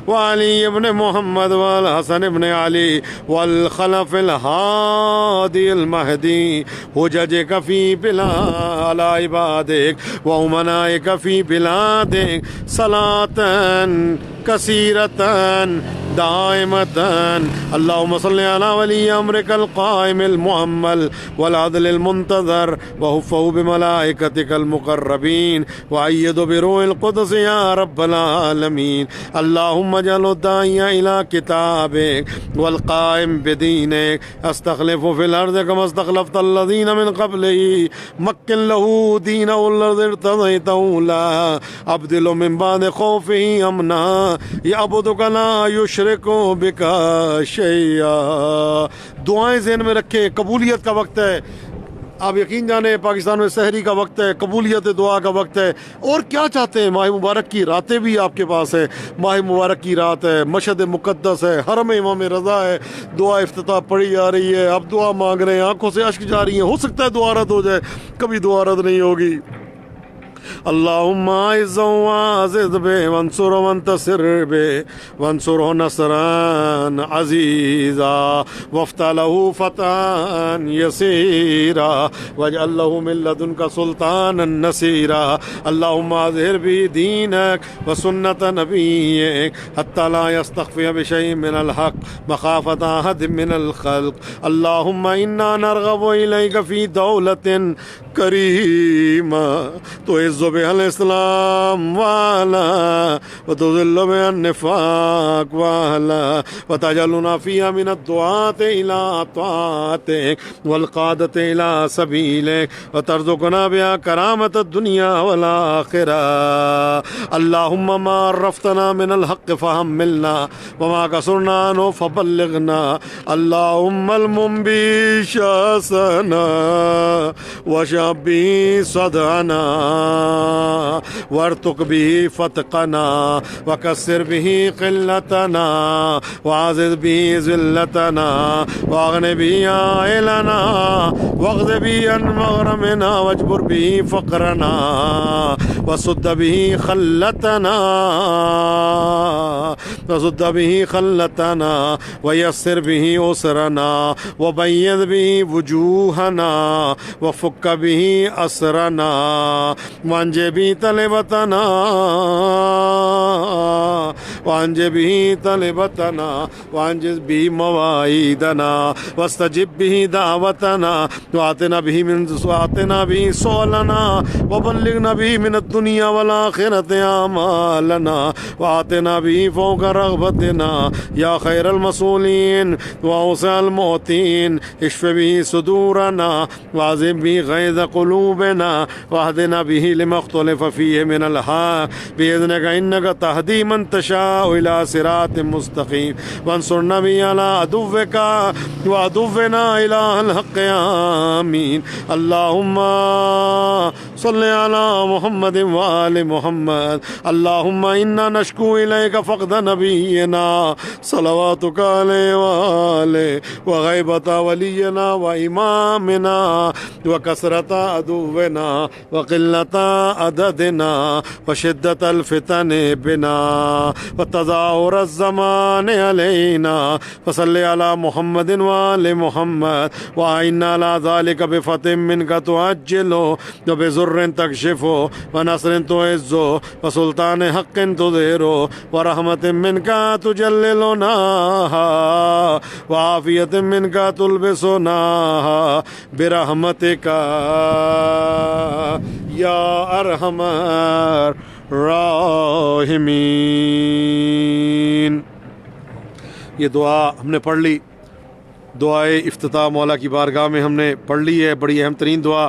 وعلی ابن محمد والحسن ابن علی والخلف الهادي المهدي حججك في بلاد عبادك وأمنائك في بلادك صلاة كثيرة دائمة اللهم صل على ولي أمرك القائم المؤمل والعدل المنتظر وحفه بملائكتك المقربين وأيد بروح القدس يا رب العالمين اللهم اجعل الداعي إلى كتابك والقائم بدينك استخلف في الأرض كما استخلفت الذين من قبله مكن له دينه الذي ارتضيته له أبدل من بعد خوفه أمنا يعبدك لا يشرك بك شيئا دعائیں ذہن میں رکھیں قبولیت کا وقت ہے آپ یقین جانیں پاکستان میں سحری کا وقت ہے قبولیت دعا کا وقت ہے اور کیا چاہتے ہیں ماہ مبارک کی راتیں بھی آپ کے پاس ہے ماہ مبارک کی رات ہے مشہد مقدس ہے حرم امام رضا ہے دعا افتتاح پڑھی جا رہی ہے آپ دعا مانگ رہے ہیں آنکھوں سے اشک جاری ہیں ہو سکتا ہے دعا رد ہو جائے کبھی دعا رد نہیں ہوگی اللهم اعز وعزز به وانصر وانتصر به وانصره نصرا عزيزا وافتح له فتحا يسيرا واجعل له من لدنك سلطانا نصيرا اللهم اظهر به دينك وسنة نبيك حتى لا يستخفي بشيء من الحق مخافة أحد من الخلق اللهم إنا نرغب إليك في دولة کریما تو عز بہل اسلام والا وتذل بها النفاق والا وتجعلنا فيها من الدعاة إلى طاعتك والقادة إلى سبيلك وترزقنا بها كرامة الدنيا والآخرة. اللهم ما عرفتنا من الحق فحملنا وما قصرنا عنه فبلغنا. اللهم المنبي شاسنا وشبي صدعنا وارتق به فتقنا وكسر به قلتنا وعزز به ذلتنا واغن به عائلنا واغض به عن مغرمنا واجبر به فقرنا وسد به خلتنا ويسر به أسرنا وبيض به وجوهنا وفك به أسرنا وانج به طلبتنا وانجز به مواعيدنا واستجب به دعوتنا وآتنا به سؤلنا وبلغنا به من الدنيا والآخرة أعمالنا وآتنا به فوق رغبتنا يا خير المسؤولين وأوسع المعطين. اشف به صدورنا وعذب به غيظ قلوبنا واهدنا به لما اختلف فيه من الحق بإذنك إنك تهدي من تشاء إلى صراط مستقيم. وانصرنا به على عدوك وعدونا إله الحق آمين. اللهم صل على محمد وآل محمد. اللهم إنا نشكو إليك فقد نبينا صلواتك عليه وآله وغيبة ولينا وإمامنا وكثرة عدونا وقلة عددنا وشدة الفتن بنا وتظاهر الزمان علينا. فصل على محمد وآل محمد وأعنا على ذلك بفتح منك تعجله وبزر تكشفه ونصر تعزه وسلطان حق تظهره ورحمة منك تجللناها وعافية منك تلبسناها برحمتك يا أرحم الراحمين. یہ دعا ہم نے پڑھ لی، دعائے افتتاح مولا کی بارگاہ میں ہم نے پڑھ لی ہے. بڑی اہم ترین دعا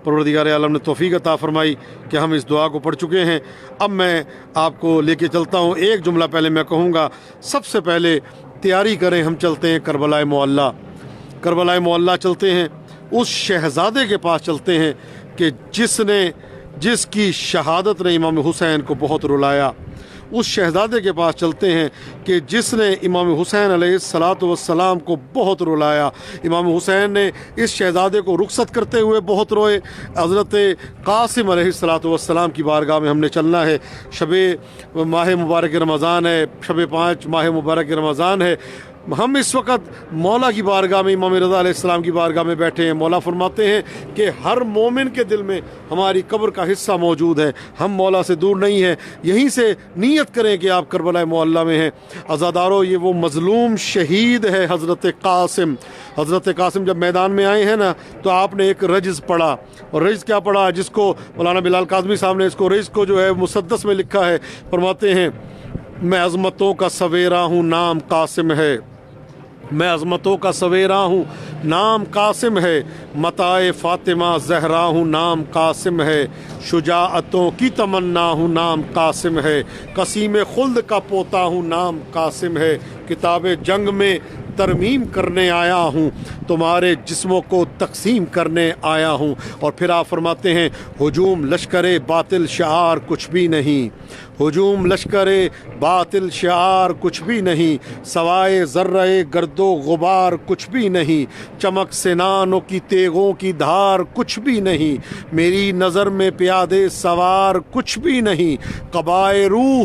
پروردگار عالم نے توفیق عطا فرمائی کہ ہم اس دعا کو پڑھ چکے ہیں. اب میں آپ کو لے کے چلتا ہوں. ایک جملہ پہلے میں کہوں گا، سب سے پہلے تیاری کریں، ہم چلتے ہیں کربلائے معلیٰ. کربلائے معلیٰ چلتے ہیں، اس شہزادے کے پاس چلتے ہیں کہ جس کی شہادت نے امام حسین کو بہت رلایا. اس شہزادے کے پاس چلتے ہیں کہ جس نے امام حسین علیہ السلام کو بہت رلایا. امام حسین نے اس شہزادے کو رخصت کرتے ہوئے بہت روئے. حضرت قاسم علیہ السلام کی بارگاہ میں ہم نے چلنا ہے. شب ماہ مبارک رمضان ہے، شب 5 ماہ مبارک رمضان ہے. ہم اس وقت مولا کی بارگاہ میں، امام رضا علیہ السلام کی بارگاہ میں بیٹھے ہیں. مولا فرماتے ہیں کہ ہر مومن کے دل میں ہماری قبر کا حصہ موجود ہے، ہم مولا سے دور نہیں ہیں. یہیں سے نیت کریں کہ آپ کربلا معلیٰ میں ہیں. عزادارو، یہ وہ مظلوم شہید ہے حضرت قاسم. حضرت قاسم جب میدان میں آئے ہیں نا تو آپ نے ایک رجز پڑھا. اور رجز کیا پڑھا؟ جس کو مولانا بلال کاظمی صاحب نے اس کو رجز کو جو ہے مسدس میں لکھا ہے. فرماتے ہیں، میں عظمتوں کا سویرا ہوں، نام قاسم ہے. میں عظمتوں کا سویرا ہوں، نام قاسم ہے. متاع فاطمہ زہرا ہوں، نام قاسم ہے. شجاعتوں کی تمنا ہوں، نام قاسم ہے. قسیم خلد کا پوتا ہوں، نام قاسم ہے. کتاب جنگ میں ترمیم کرنے آیا ہوں، تمہارے جسموں کو تقسیم کرنے آیا ہوں. اور پھر آپ فرماتے ہیں، ہجوم لشکر باطل شعار کچھ بھی نہیں. ہجوم لشکر باطل شعار کچھ بھی نہیں. سوائے ذرہ گرد و غبار کچھ بھی نہیں. چمک سنانوں کی تیغوں کی دھار کچھ بھی نہیں. میری نظر میں پیادے سوار کچھ بھی نہیں. قبائے روح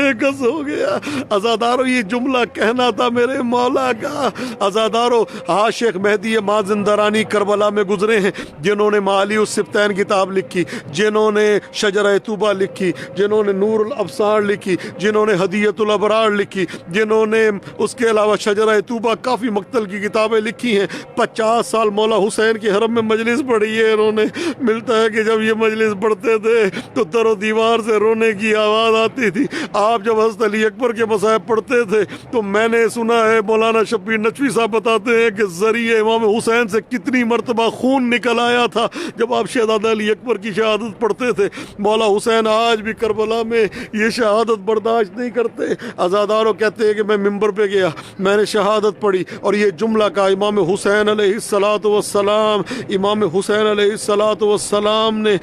بے کس ہو گیا. عزادارو یہ جملہ کہنا تھا میرے مولا کا. عزادارو ہاں شیخ مہدی مازندرانی کربلا میں گزرے ہیں جنہوں نے معالی السبتین کتاب لکھی, جنہوں نے شجرہ طوبہ لکھی, جنہوں نے نور الابصار لکھی, جنہوں نے ہدیۃ الابرار لکھی, جنہوں نے اس کے علاوہ شجرہ طوبہ کافی مقتل کی کتابیں لکھی ہیں. 50 سال مولا حسین کے حرم میں مجلس پڑھی ہے انہوں نے. ملتا ہے کہ جب یہ مجلس پڑھتے تھے تو در و دیوار سے رونے کی آواز آتی تھی. آپ جب حضرت علی اکبر کے مصائب پڑھتے تھے تو میں نے سنا ہے مولانا شبیر نچوی صاحب بتاتے ہیں کہ ذریعے امام حسین سے کتنی مرتبہ خون نکل آیا تھا جب آپ شہزادہ علی اکبر کی شہادت پڑھتے تھے. مولا حسین آج بھی کربلا میں یہ شہادت برداشت نہیں کرتے. عزاداروں کہتے ہیں کہ میں ممبر پہ گیا, میں نے شہادت پڑھی اور یہ جملہ کہا امام حسین علیہ الصلوۃ والسلام. امام حسین علیہ الصلوۃ والسلام نے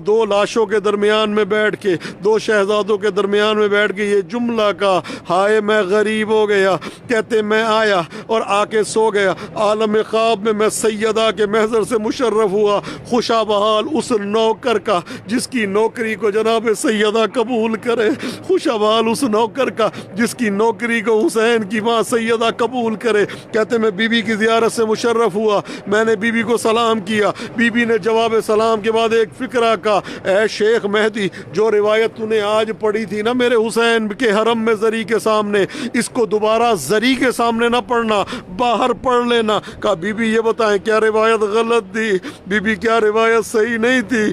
دو لاشوں کے درمیان میں بیٹھ کے, دو شہزادوں کے درمیان میں بیٹھ کے یہ جملہ کہا, ہائے میں غریب ہو گیا. کہتے میں آیا اور آ کے سو گیا. عالم خواب میں میں سیدہ کے محضر سے مشرف ہوا. خوشا بحال اس نوکر کا جس کی نوکری کو جناب سیدہ قبول کرے. خوشا بحال اس نوکر کا جس کی نوکری کو حسین کی ماں سیدہ قبول کرے. کہتے میں بی بی کی زیارت سے مشرف ہوا. میں نے بی بی کو سلام کیا. بی بی نے جواب سلام کے بعد ایک فکرہ کا, اے شیخ مہدی جو روایت تو نے آج پڑھی تھی نا میرے حسین کے حرم میں زری کے سامنے, اس کو دوبارہ زری کے سامنے نہ پڑھنا, باہر پڑھ لینا. کہا بی بی یہ بتائیں کیا روایت غلط تھی؟ بی بی کیا روایت صحیح نہیں تھی؟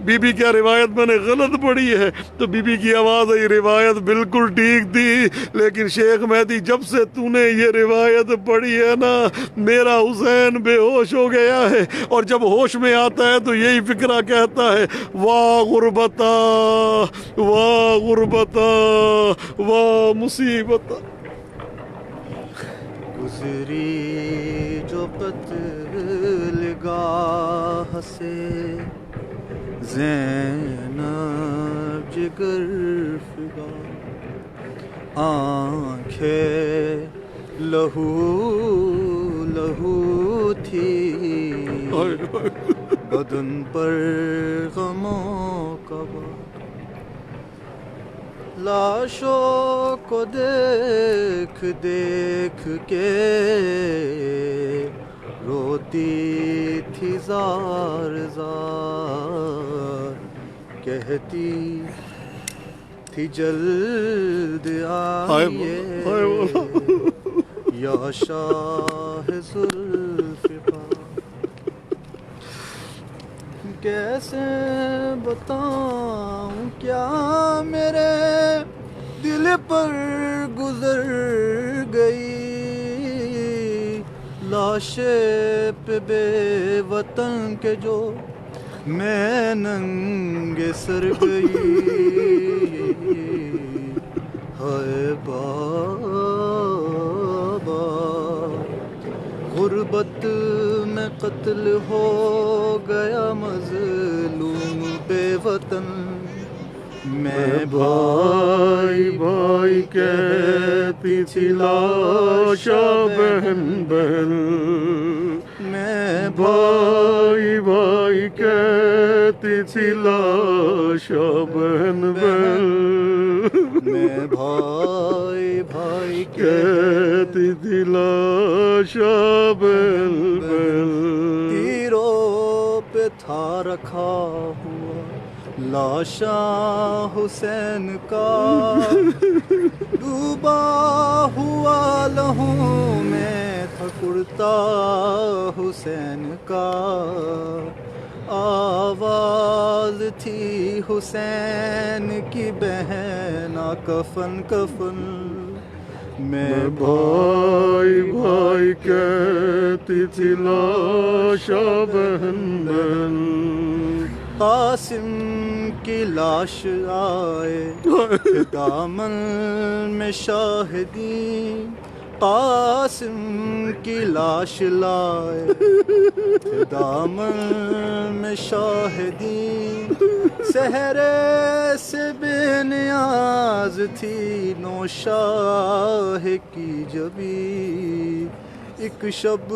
بی بی کیا روایت میں نے غلط پڑھی ہے؟ تو بی بی کی آواز آئی روایت بالکل ٹھیک تھی, لیکن شیخ مہدی جب سے تو نے یہ روایت پڑھی ہے نا میرا حسین بے ہوش ہو گیا ہے, اور جب ہوش میں آتا ہے تو یہی فکرہ کہتا ہے واہ غربتا واہ غربتا واہ مصیبتا. گزری جو قتل گاہ سے زینب جگر فگار, آنکھیں لہو لہو تھی, بدن پر غموں کا بار. لاشوں کو دیکھ دیکھ کے روتی تھی زار زار, کہتی تھی جلد آئیے یا شاہ ذوالفقار. کیسے بتاؤں کیا میرے دل پر گزر گئی, لاشیں پہ بے وطن کے جو میں ننگے سر گئی. ہائے بابا غربت میں قتل ہو گیا مظلوم بے وطن. میں بھائی بھائی کہتی تھی لاشا بہن بہن, میں بھائی بھائی کہتی تھی لاشا بہن بہن, میں بھائی بھائی کہتی تھی لاشا بہن بہن. تیروں پہ تھا رکھا ہوا لاشا حسین کا, ڈوبا ہوا لہوں میں تھا کرتا حسین کا. آواز تھی حسین کی بہنا کفن کفن, میں بھائی بھائی کہتی تھی لاشا بہن بہن. قاسم کی لاش آئے دامن میں شاہدی, قاسم کی لاش لائے دامن میں شاہدی. صحرے سے بے نیاز تھی نوشاہ کی جبی, ایک شب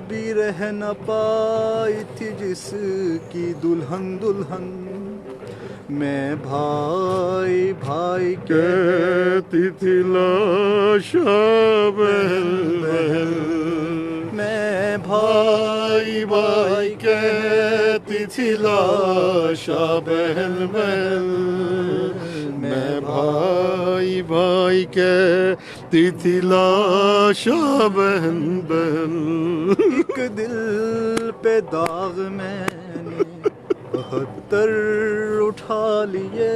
بھی رہ نہ پائی تھی جس کی دلہن دلہن. میں بھائی بھائی کہتی تھی لاشا بہن بہن، میں بھائی بھائی کہتی تھی لاشا بہن بہن، میں بھائی بھائی کہتی تھی لاشا بہن بہن، ایک دل پہ داغ میں نے 72 اٹھا لیے،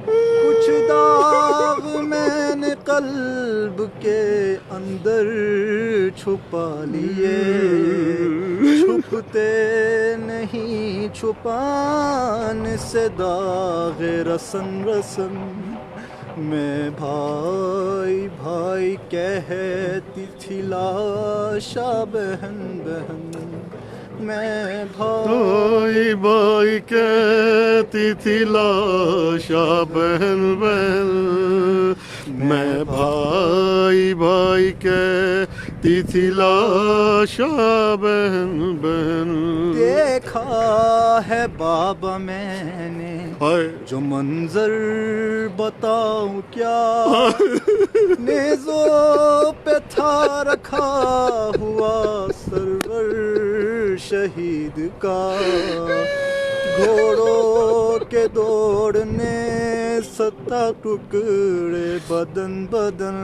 کچھ داغ میں نے قلب کے اندر چھپا لیے، چھپتے نہیں چھپانے سے داغ رسن رسن، میں بھائی بھائی کہتی تھی لاشا بہن بہن، میں بھائی بھائی کہتی تھی لاشا بہن بہن، میں بھائی بھائی کہتی تھی لاشا بہن بہن، دیکھا ہے بابا میں نے ہائے جو منظر بتاؤں کیا، نیزوں پہ تھا رکھا ہوا سرور شہید کا، گھوڑوں کے دوڑنے 70 ٹکڑے بدن بدن،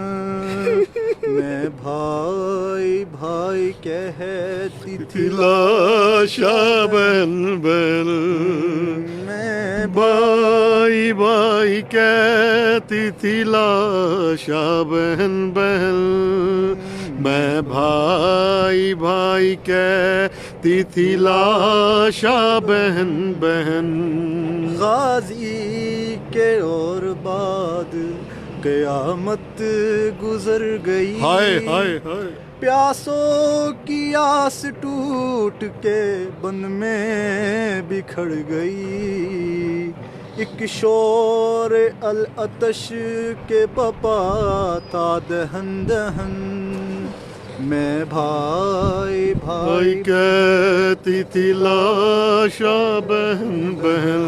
میں بھائی بھائی کہتی تھی لاشا بہن بہن، میں بھائی بھائی کہتی تھی لاشا بہن بہن، میں بھائی بھائی کہتی تھی لاشا بہن بہن، غازی کے اور بعد قیامت گزر گئی، ہائے ہائے ہائے، پیاسوں کی آس ٹوٹ کے بن میں بکھر گئی، ایک شور العطش کے بپا تھا دہن دہن، میں بھائی بھائی بھائی کہتی تھی لاشا بہن بہن،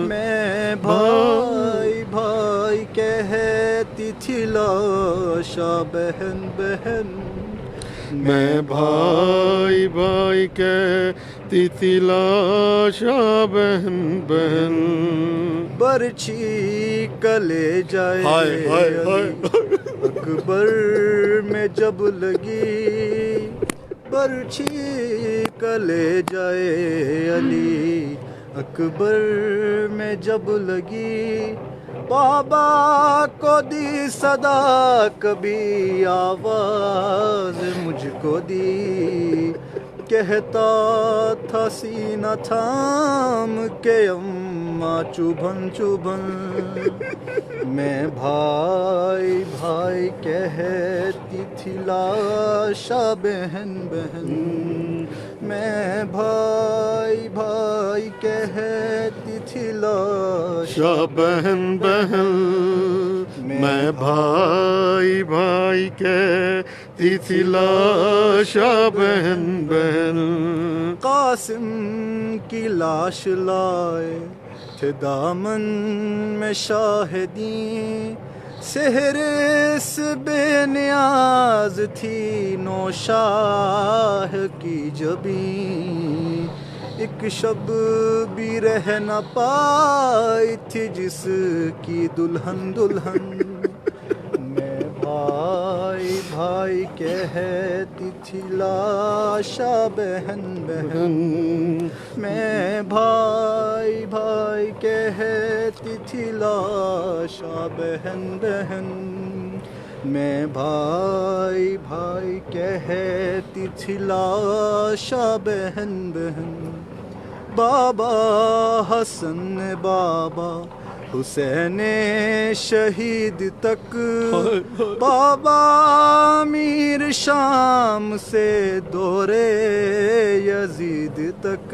میں بھائی بھائی کہتی تھی لاشا بہن بہن، میں بھائی بھائی کہتی تھی لاشا بہن بہن، برچھی کلے جائے ہائے ہائے ہائے، علی اکبر میں جب لگی، برچھی کلے جائے علی اکبر میں جب لگی، بابا کو دی صدا کبھی آواز مجھ کو دی، کہتا تھا سینہ تھام کے اماں چبھن چبھن، میں بھائی بھائی کہتی تھی لاشا بہن بہن، میں بھائی بھائی کہتی تھی لاشا شاہ بہن بہن، میں بھائی بھائی کہتی تھی لاشا بہن بہن، قاسم کی لاش لائے تھے دامن میں شاہدیں، سحر اس بے نیاز تھی نوشاہ کی جبیں، ایک شب بھی رہ نہ پائی تھی جس کی دلہن دلہن، میں بھائی بھائی کہتی تھی لاشا بہن بہن، میں بھائی بھائی کہتی تھی لاشا بہن بہن، میں بھائی بھائی کہتی تھی لاشا بہن بہن، بابا حسن بابا حسین شہید تک، بابا امیر شام سے دورے یزید تک،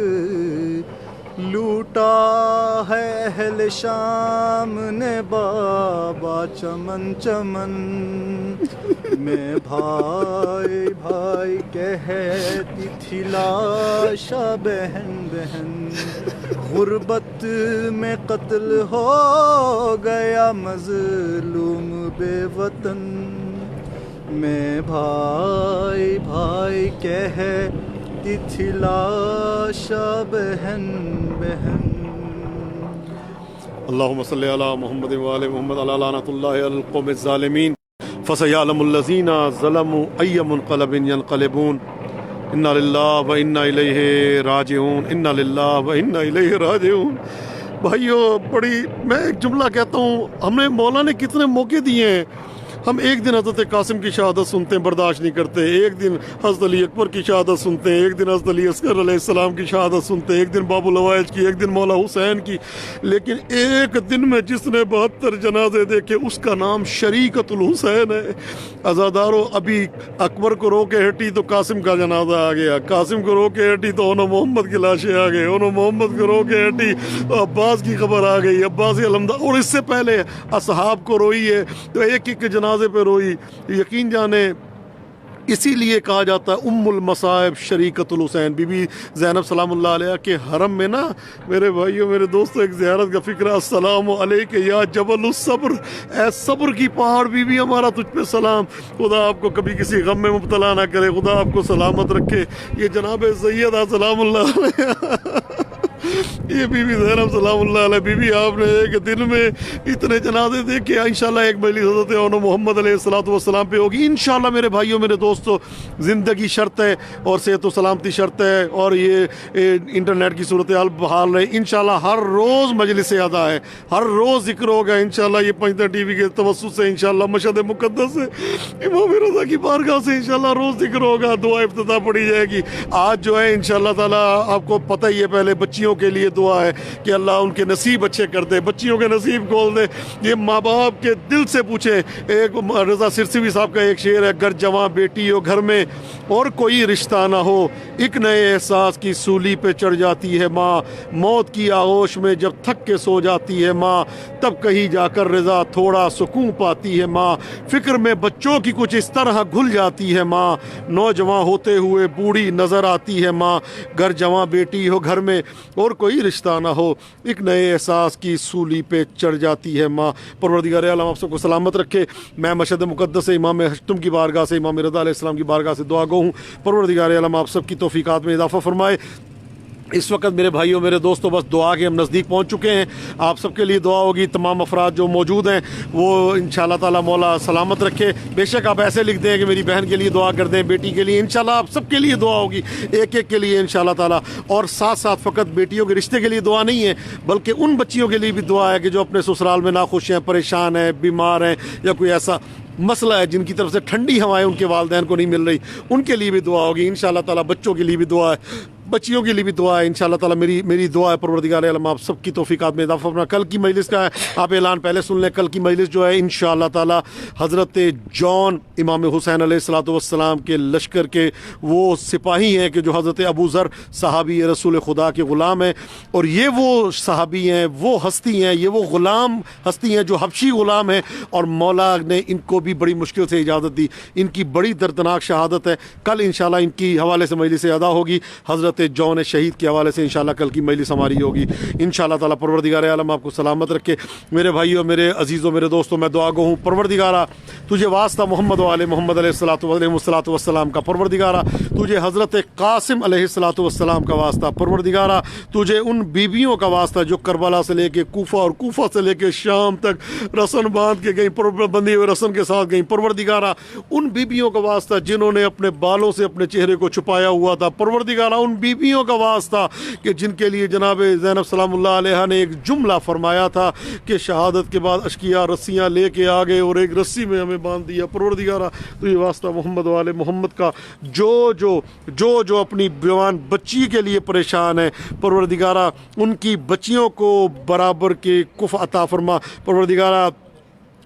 لوٹا ہے اہل شام نے بابا چمن چمن، میں بھائی بھائی کہتی تھی لاشا بہن بہن، غربت میں قتل ہو گیا مظلوم بے وطن میں بھائی بھائی کہتی تھی لاشا بہن بہن اللہم صلی علی محمد وآل محمد علی لعنت اللہ علی القوم الظالمین فسیعلم الذین ظلموا ای منقلب ینقلبون انا للہ و انا الیہ راجعون انا للہ و انا الیہ راجعون۔ بھائیو بڑی میں ایک جملہ کہتا ہوں، ہم نے مولا نے کتنے موقع دیے ہیں، ہم ایک دن حضرت قاسم کی شہادت سنتے ہیں برداشت نہیں کرتے، ایک دن حضرت علی اکبر کی شہادت سنتے ہیں، ایک دن حضرت علی اصغر علیہ السلام کی شہادت سنتے ہیں، ایک دن باب الوائج کی، ایک دن مولا حسین کی، لیکن ایک دن میں جس نے 72 جنازے دیکھے اس کا نام شریکت الحسین ہے۔ عزادارو ابھی اکبر کو رو کے ہٹی تو قاسم کا جنازہ آ گیا، قاسم کو رو کے ہٹی تو انو محمد کی لاشیں آ گئے، انو محمد کو رو کے ہٹی تو عباس کی خبر آ گئی، عباس علمدہ، اور اس سے پہلے اصحاب کو روئی ہے تو ایک ایک جنازے پہ روئی۔ یقین جانے اسی لیے کہا جاتا ہے ام المصائب شریکت الحسین۔ بی بی زینب سلام اللہ علیہ کے حرم میں نا میرے بھائیوں میرے دوستوں ایک زیارت کا فکر ہے، السلام علیک یا جبل الصبر، اے صبر کی پہاڑ بی بی ہمارا تجھ پہ سلام، خدا آپ کو کبھی کسی غم میں مبتلا نہ کرے، خدا آپ کو سلامت رکھے۔ یہ جناب سیدہ سلام اللہ علیہ یہ بی بی زینب سلام اللہ علیہ، بی بی آپ نے ایک دن میں اتنے جنازے دیکھے، انشاءاللہ ایک مجلس حضرت انو محمد علیہ السلام پہ ہوگی انشاءاللہ میرے بھائیوں میرے دوستو۔ زندگی شرط ہے اور صحت و سلامتی شرط ہے، اور یہ انٹرنیٹ کی صورتحال بحال ہے، انشاءاللہ ہر روز مجلس ادا ہے، ہر روز ذکر ہوگا انشاءاللہ، یہ پنجتن ٹی وی کے توسط سے انشاءاللہ، مشہد مقدس سے، امام رضا کی بارگاہ سے انشاءاللہ روز ذکر ہوگا، دعا افتتاح پڑھی جائے گی۔ آج جو ہے انشاءاللہ تعالی آپ کو پتہ ہی ہے، پہلے بچیوں کے لیے دعا ہے کہ اللہ ان کے نصیب اچھے کر دے، بچیوں کے نصیب کھول دے۔ یہ ماں باپ کے دل سے پوچھیں، ایک رضا سرسوی صاحب کا ایک شعر ہے، گر جواں بیٹی ہو گھر میں اور کوئی رشتہ نہ ہو، ایک نئے احساس کی سولی پہ چڑھ جاتی ہے ماں، موت کی آغوش میں جب تھک کے سو جاتی ہے ماں، تب کہیں جا کر رضا تھوڑا سکون پاتی ہے ماں، فکر میں بچوں کی کچھ اس طرح گھل جاتی ہے ماں، نوجوان ہوتے ہوئے بوڑھی نظر آتی ہے ماں، گر جواں بیٹی ہو گھر میں اور کوئی رشتہ نہ ہو، ایک نئے احساس کی سولی پہ چڑھ جاتی ہے ماں۔ پروردگار عالم آپ سب کو سلامت رکھے۔ میں مشہد مقدس سے امام ہشتم کی بارگاہ سے، امام رضا علیہ السلام کی بارگاہ سے دعا گو ہوں، پروردگار عالم آپ سب کی توفیقات میں اضافہ فرمائے۔ اس وقت میرے بھائیوں میرے دوستوں بس دعا کے ہم نزدیک پہنچ چکے ہیں، آپ سب کے لیے دعا ہوگی، تمام افراد جو موجود ہیں وہ انشاءاللہ تعالی مولا سلامت رکھے۔ بے شک آپ ایسے لکھ دیں کہ میری بہن کے لیے دعا کر دیں، بیٹی کے لیے، انشاءاللہ آپ سب کے لیے دعا ہوگی، ایک ایک کے لیے انشاءاللہ تعالی، اور ساتھ ساتھ فقط بیٹیوں کے رشتے کے لیے دعا نہیں ہے بلکہ ان بچیوں کے لیے بھی دعا ہے کہ جو اپنے سسرال میں ناخوش ہیں، پریشان ہیں، بیمار ہیں، یا کوئی ایسا مسئلہ ہے جن کی طرف سے ٹھنڈی ہوائیں ان کے والدین کو نہیں مل رہی، ان کے لیے بھی دعا ہوگی انشاءاللہ تعالی، بچوں کے لیے بھی دعا ہے، بچیوں کے لیے بھی دعا ہے انشاءاللہ تعالی۔ میری دعا ہے پروردگار عالم آپ سب کی توفیقات میں اضافہ فرمائے۔ کل کی مجلس کا ہے، آپ اعلان پہلے سن لیں، کل کی مجلس جو ہے انشاءاللہ تعالی حضرت جون امام حسین علیہ السلام کے لشکر کے وہ سپاہی ہیں کہ جو حضرت ابو ذر صحابی رسول خدا کے غلام ہیں، اور یہ وہ صحابی ہیں، وہ ہستی ہیں، یہ وہ غلام ہستی ہیں جو حبشی غلام ہیں، اور مولا نے ان کو بھی بڑی مشکل سے اجازت دی، ان کی بڑی دردناک شہادت ہے، کل انشاءاللہ ان کی حوالے سے مجلس ادا ہوگی، حضرت جون شہید کے حوالے سے انشاءاللہ کل کی مجلس ہماری ہوگی انشاءاللہ تعالی۔ پروردگار عالم آپ کو سلامت رکھے۔ میرے بھائیوں میرے عزیزوں میرے دوستوں میں دعا گو ہوں، پروردگارہ تجھے واسطہ محمد و آل محمد علیہ السلام کا، پروردگارہ تجھے حضرت قاسم علیہ السلام کا واسطہ، پروردگارہ تجھے ان بیویوں کا واسطہ جو کربلا سے لے کے کوفہ اور کوفہ سے لے کے شام تک رسن باندھ کے گئیں، بندھی ہوئے رسن کے ساتھ گئیں، پروردگارہ ان بیویوں کا واسطہ جنہوں نے اپنے بالوں سے اپنے چہرے کو چھپایا ہوا تھا، پروردگارہ ان بیویوں کا واسطہ کہ جن کے لیے جناب زینب سلام اللہ علیہ نے ایک جملہ فرمایا تھا کہ شہادت کے بعد اشکیا رسیاں لے کے آ گئے اور ایک رسی میں ہمیں باندھ دیا، پروردگارہ تو یہ واسطہ محمد والے محمد کا، جو اپنی جوان بچی کے لیے پریشان ہے، پروردگارہ ان کی بچیوں کو برابر کے کف عطا فرما، پروردگارہ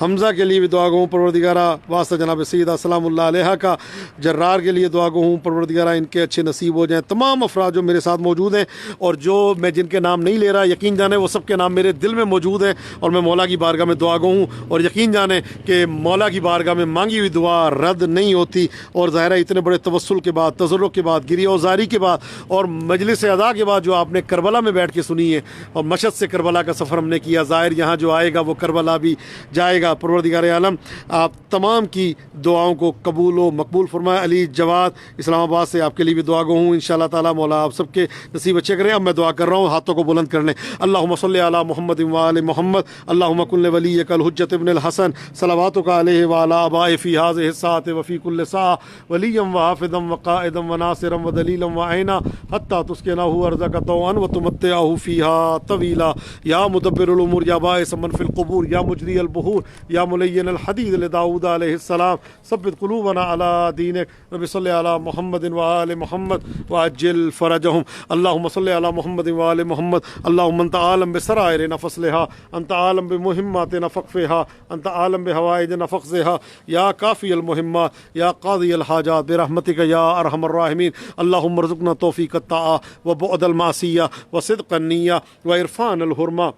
حمزہ کے لیے بھی دعا گو ہوں پروردگارہ واسطہ جناب سیدہ سلام اللہ علیہ کا. جرار کے لیے دعا گو ہوں پروردگارہ ان کے اچھے نصیب ہو جائیں. تمام افراد جو میرے ساتھ موجود ہیں اور جو میں جن کے نام نہیں لے رہا یقین جانیں وہ سب کے نام میرے دل میں موجود ہیں اور میں مولا کی بارگاہ میں دعا گو ہوں. اور یقین جانیں کہ مولا کی بارگاہ میں مانگی ہوئی دعا رد نہیں ہوتی. اور ظاہر ہے اتنے بڑے توسل کے بعد تضرع کے بعد گریہ و زاری کے بعد اور مجلس ادا کے بعد جو آپ نے کربلا میں بیٹھ کے سنی ہے اور مشہد سے کربلا کا سفر ہم نے کیا. ظاہر یہاں جو آئے گا وہ کربلا بھی جائے گا. پروردگار عالم آپ تمام کی دعاؤں کو قبول و مقبول فرمائے. علی جواد اسلام آباد سے آپ کے لیے بھی دعا گو ہوں. انشاءاللہ تعالی مولا آپ سب کے نصیب اچھے کریں. اب میں دعا کر رہا ہوں, ہاتھوں کو بلند کر لیں. اللہم صلی علی محمد و آل محمد. اللہم کن ولیک الحجۃ ابن الحسن صلواتک علیہ وعلی آبائہ فی ہذہ الساعۃ وفی کل ساعہ ولیا وحافظا وقائدا وناصرا ودلیلا وعینا حتی تسکنہ ارضک طوعا وتمتعہ فیہا طویلا. یا مدبر الامور یا باعث من فی القبور یا مجری البحور یا ملین الحدید لداؤد علیہ السلام ثبت قلوبنا علی دینک. رب صلی علی محمد و آل محمد وعجل فرجہم. اللہم صلی علی محمد و آل محمد. اللہم انت عالم بسرائرنا فصلحا, انت عالم بمہماتنا فقفہا, انت عالم بحوائجنا فقضھا. یا کافی المہمات یا قاضی الحاجات برحمتک یا ارحم الراحمین. اللہم ارزقنا توفیق الطاعہ وبعد المعصیہ وصدق النیہ وعرفان الحرمہ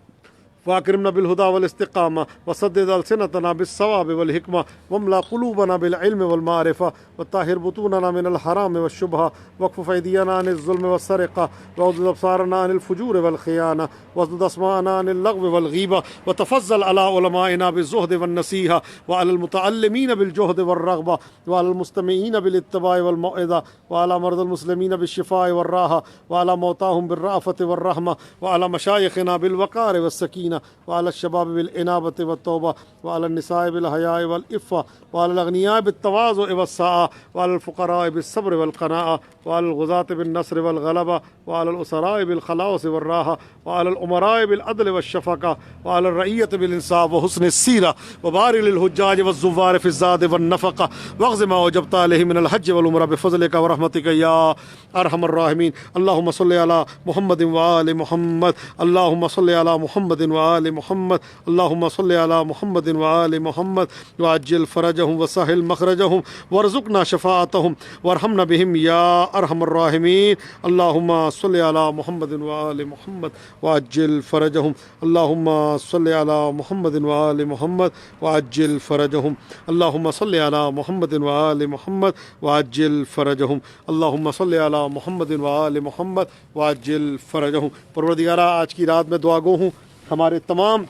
واکرمنا بالہدی والاستقامہ وسدد السنتنا بالصواب والحکمہ واملا قلوبنا بالعلم والمعرفہ وطہر بطوننا من الحرام والشبہہ واکفف ایدینا عن الظلم والسرقہ واغضض ابصارنا عن الفجور والخیانہ واسدد اسماعنا عن اللغو والغیبہ وتفضل علی علمائنا بالزہد والنصیحہ وعلی المتعلمین بالجہد والرغبہ وعلی المستمعین بالاتباع والموعظہ وعلی مرضى المسلمین بالشفاء والراحہ وعلی موتاہم بالرأفة والرحمہ وعلی مشایخنا بالوقار والسکینہ وعلى الشباب بالإنابة والتوبة وعلى النساء بالحياء والعفة وعلى الأغنياء بالتواضع والسعة وعلى الفقراء بالصبر والقناعة وعلى الغزاة بالنصر والغلبة وعلى الأسراء بالخلاص والراحة وعلى الأمراء بالعدل والشفقة وعلى الرعية بالإنصاف وحسن السيرة وبارك للحجاج والزوار في الزاد والنفقة واغز ما وجبت عليه من الحج والعمرة بفضلك ورحمتك يا أرحم الراحمين. اللهم صل على محمد وآل محمد. اللهم صل على محمد وآل محمد. اللهم صل على محمد وآل محمد وعجل فرجهم وسهل مخرجهم وارزقنا شفاعتهم وارحمنا بهم يا أرحم الراحمين. اللهم صل على محمد وآل محمد وعجل فرجهم. اللهم صل على محمد وآل محمد وعجل فرجهم. اللهم صل على محمد وآل محمد وعجل فرجهم. اللهم صل على محمد وآل محمد وعجل فرجهم. پروردگارہ آج کی رات میں دعا گو ہوں ہمارے تمام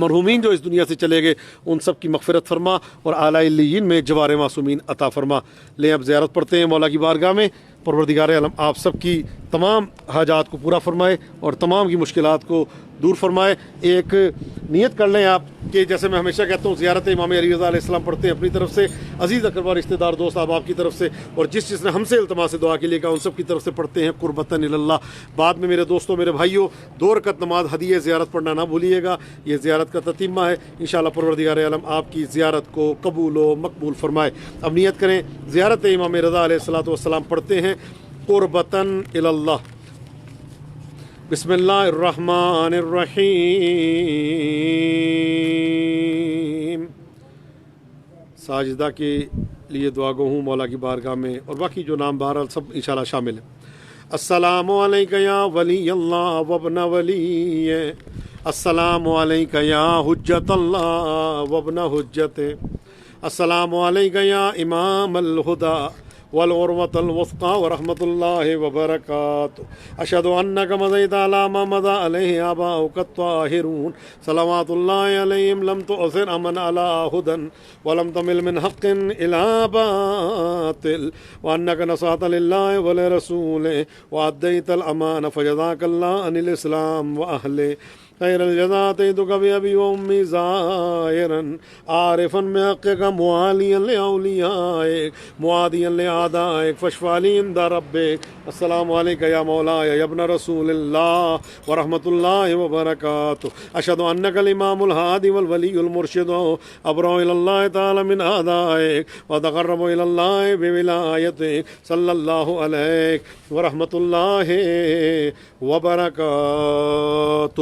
مرحومین جو اس دنیا سے چلے گئے ان سب کی مغفرت فرما اور اعلیٰ علیین میں جوار معصومین عطا فرما. لیں اب زیارت پڑھتے ہیں مولا کی بارگاہ میں. پروردگار عالم آپ سب کی تمام حاجات کو پورا فرمائے اور تمام کی مشکلات کو دور فرمائے. ایک نیت کر لیں آپ کہ جیسے میں ہمیشہ کہتا ہوں زیارت امام علی رضا علیہ السلام پڑھتے ہیں اپنی طرف سے, عزیز اقربا رشتہ دار دوست احباب کی طرف سے, اور جس نے ہم سے التماس دعا کے لیے کہا ان سب کی طرف سے پڑھتے ہیں قربتاً اللہ. بعد میں میرے دوستوں میرے بھائیوں 2 رکعت نماز ہدیہ زیارت پڑھنا نہ بھولیے گا. یہ زیارت کا تتمہ ہے. انشاءاللہ پروردگار عالم آپ کی زیارت کو قبول و مقبول فرمائے. اب نیت کریں زیارت امام رضا علیہ السلام پڑھتے ہیں قربتاً اللہ. بسم اللہ الرحمن الرحیم. ساجدہ کے لیے دعا گو ہوں مولا کی بارگاہ میں اور باقی جو نام بہرحال سب انشاءاللہ شامل ہیں. السلام علیکہ یا ولی اللہ وابن ولی, السلام علیکہ یا حجت اللہ وابن حجت, السلام علیکہ یا امام الہدی والعروة الوثقى ورحمة الله وبركاته. أشهد أنك مضيت على ما مضى عليه آباؤك الطاهرون صلوات الله عليهم. لم تؤثر أمن على هدى ولم تمل من حق إلى باطل, وأنك نصحت لله ولرسوله وأديت الأمانة فجزاك الله عن الإسلام وأهله خیر الجزاء. تیدک بأبی و امی ظاہرا عارفا بحقک معالیا لأولیائک معادیا لأعدائک فاشفع لی عند ربک. السلام علیکہ یا مولایا یا ابن رسول اللہ ورحمۃ اللہ وبرکاتہ. اشہد انک الامام الہادی والولی المرشد ابرأ الی اللہ تعالی من اعدائک واتقرب الی اللہ بولایتک صلی اللہ علیہ ورحمۃ اللہ وبرکاتہ.